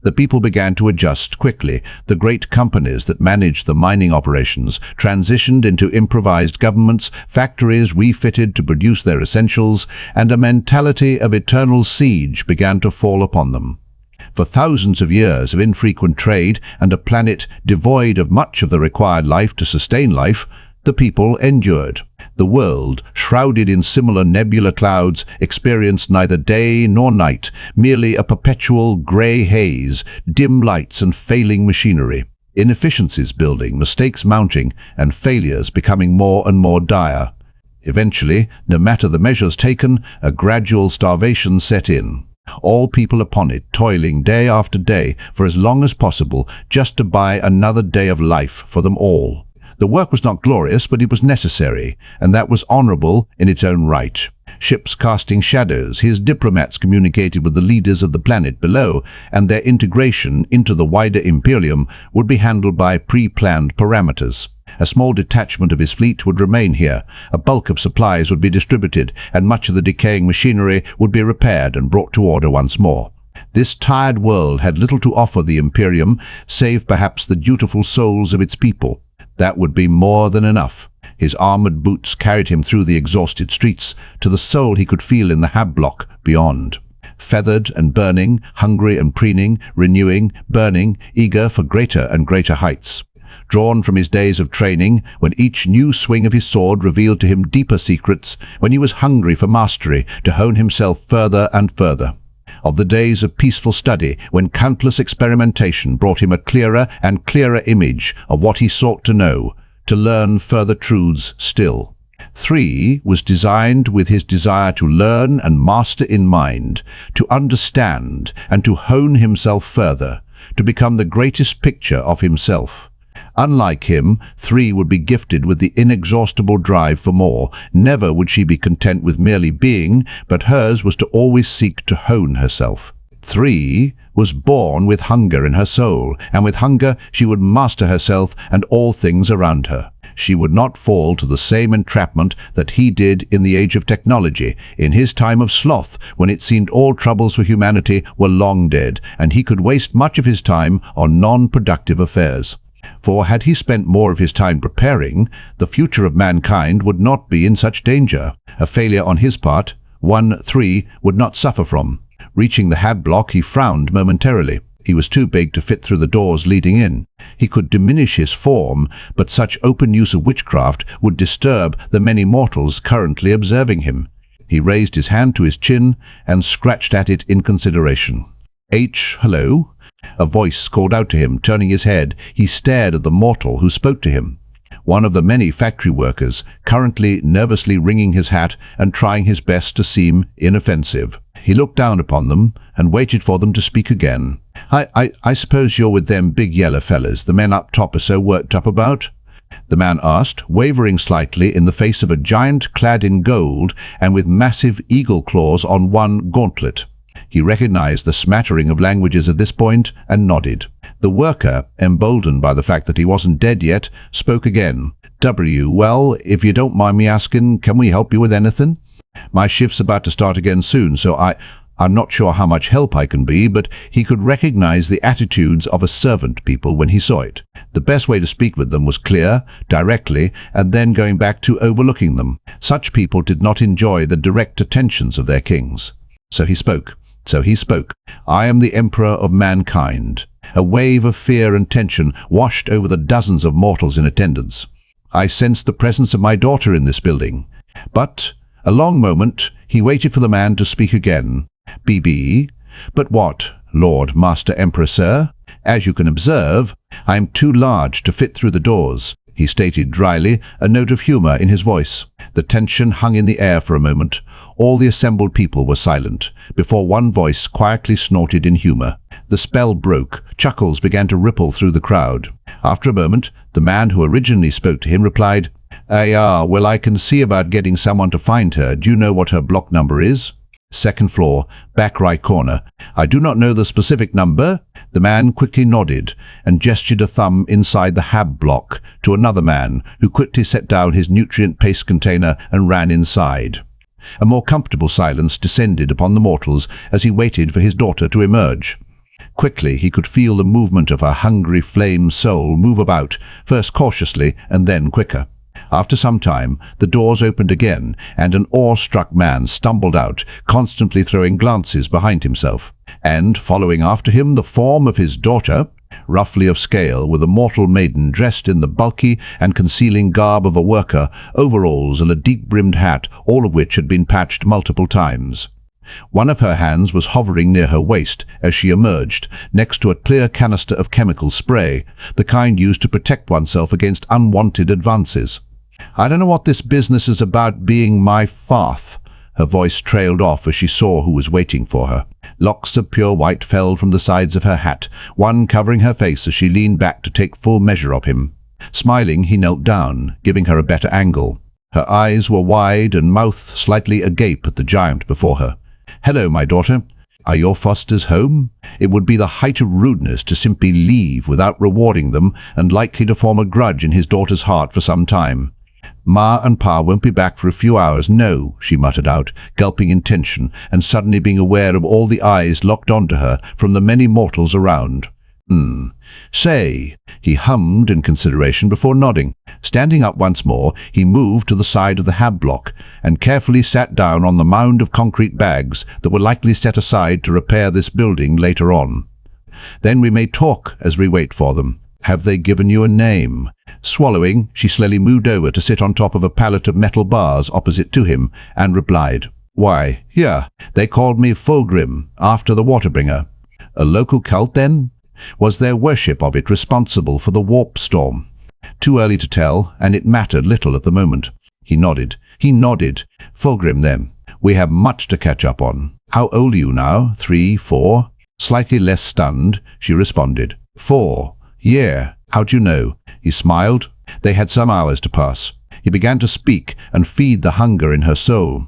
The people began to adjust quickly. The great companies that managed the mining operations transitioned into improvised governments, factories refitted to produce their essentials, and a mentality of eternal siege began to fall upon them. For thousands of years of infrequent trade and a planet devoid of much of the required life to sustain life, the people endured. The world, shrouded in similar nebular clouds, experienced neither day nor night, merely a perpetual grey haze, dim lights and failing machinery. Inefficiencies building, mistakes mounting, and failures becoming more and more dire. Eventually, no matter the measures taken, a gradual starvation set in. All people upon it toiling day after day for as long as possible just to buy another day of life for them all. The work was not glorious, but it was necessary, and that was honorable in its own right. Ships casting shadows, his diplomats communicated with the leaders of the planet below, and their integration into the wider Imperium would be handled by pre-planned parameters. A small detachment of his fleet would remain here, a bulk of supplies would be distributed, and much of the decaying machinery would be repaired and brought to order once more. This tired world had little to offer the Imperium, save perhaps the dutiful souls of its people. That would be more than enough. His armored boots carried him through the exhausted streets to the soul he could feel in the hab block beyond. feathered and burning, hungry and preening, renewing, burning, eager for greater and greater heights. Drawn from his days of training, when each new swing of his sword revealed to him deeper secrets, when he was hungry for mastery to hone himself further and further. Of the days of peaceful study, when countless experimentation brought him a clearer and clearer image of what he sought to know, to learn further truths still. 3 was designed with his desire to learn and master in mind, to understand and to hone himself further, to become the greatest picture of himself. Unlike him, 3 would be gifted with the inexhaustible drive for more. Never would she be content with merely being, but hers was to always seek to hone herself. 3 was born with hunger in her soul, and with hunger she would master herself and all things around her. She would not fall to the same entrapment that he did in the age of technology, in his time of sloth, when it seemed all troubles for humanity were long dead, and he could waste much of his time on non-productive affairs. For had he spent more of his time preparing, the future of mankind would not be in such danger. A failure on his part, 3 would not suffer from. Reaching the hab block, he frowned momentarily. He was too big to fit through the doors leading in. He could diminish his form, but such open use of witchcraft would disturb the many mortals currently observing him. He raised his hand to his chin and scratched at it in consideration. Hello? A voice called out to him. Turning his head, he stared at the mortal who spoke to him. One of the many factory workers, currently nervously wringing his hat and trying his best to seem inoffensive. He looked down upon them and waited for them to speak again. I suppose you're with them big yellow fellas the men up top are so worked up about? The man asked, wavering slightly in the face of a giant clad in gold and with massive eagle claws on one gauntlet. He recognized the smattering of languages at this point and nodded. The worker, emboldened by the fact that he wasn't dead yet, spoke again. Well, if you don't mind me asking, can we help you with anything? My shift's about to start again soon, so I'm not sure how much help I can be, but he could recognize the attitudes of a servant people when he saw it. The best way to speak with them was clear, directly, and then going back to overlooking them. Such people did not enjoy the direct attentions of their kings. So he spoke. I am the Emperor of mankind. A wave of fear and tension washed over the dozens of mortals in attendance. I sensed the presence of my daughter in this building. But, a long moment, he waited for the man to speak again. BB, but what, Lord Master Emperor, sir? As you can observe, I am too large to fit through the doors, he stated dryly, a note of humor in his voice. The tension hung in the air for a moment. All the assembled people were silent, before one voice quietly snorted in humor. The spell broke. Chuckles began to ripple through the crowd. After a moment, the man who originally spoke to him replied, well, I can see about getting someone to find her. Do you know what her block number is? Second floor, back right corner. I do not know the specific number. The man quickly nodded and gestured a thumb inside the hab block to another man who quickly set down his nutrient paste container and ran inside. A more comfortable silence descended upon the mortals as he waited for his daughter to emerge. Quickly he could feel the movement of her hungry flame soul move about, first cautiously and then quicker. After some time, the doors opened again, and an awe-struck man stumbled out, constantly throwing glances behind himself. And, following after him, the form of his daughter, roughly of scale, with a mortal maiden dressed in the bulky and concealing garb of a worker, overalls and a deep-brimmed hat, all of which had been patched multiple times. One of her hands was hovering near her waist as she emerged, next to a clear canister of chemical spray, the kind used to protect oneself against unwanted advances. I don't know what this business is about being my fath. Her voice trailed off as she saw who was waiting for her. Locks of pure white fell from the sides of her hat, one covering her face as she leaned back to take full measure of him. Smiling, he knelt down, giving her a better angle. Her eyes were wide and mouth slightly agape at the giant before her. Hello, my daughter. Are your fosters home? It would be the height of rudeness to simply leave without rewarding them, and likely to form a grudge in his daughter's heart for some time. Ma and Pa won't be back for a few hours, no, she muttered out, gulping in tension, and suddenly being aware of all the eyes locked onto her from the many mortals around. Say, he hummed in consideration before nodding. Standing up once more, he moved to the side of the hab block and carefully sat down on the mound of concrete bags that were likely set aside to repair this building later on. Then we may talk as we wait for them. Have they given you a name? Swallowing, she slowly moved over to sit on top of a pallet of metal bars opposite to him and replied, "Why, yeah, they called me Fulgrim, after the Waterbringer." A local cult, then? Was their worship of it responsible for the warp storm? Too early to tell, and it mattered little at the moment. He nodded. Fulgrim, then. We have much to catch up on. How old are you now? 3, 4? Slightly less stunned, she responded. 4. Yeah. How'd you know? He smiled. They had some hours to pass. He began to speak and feed the hunger in her soul.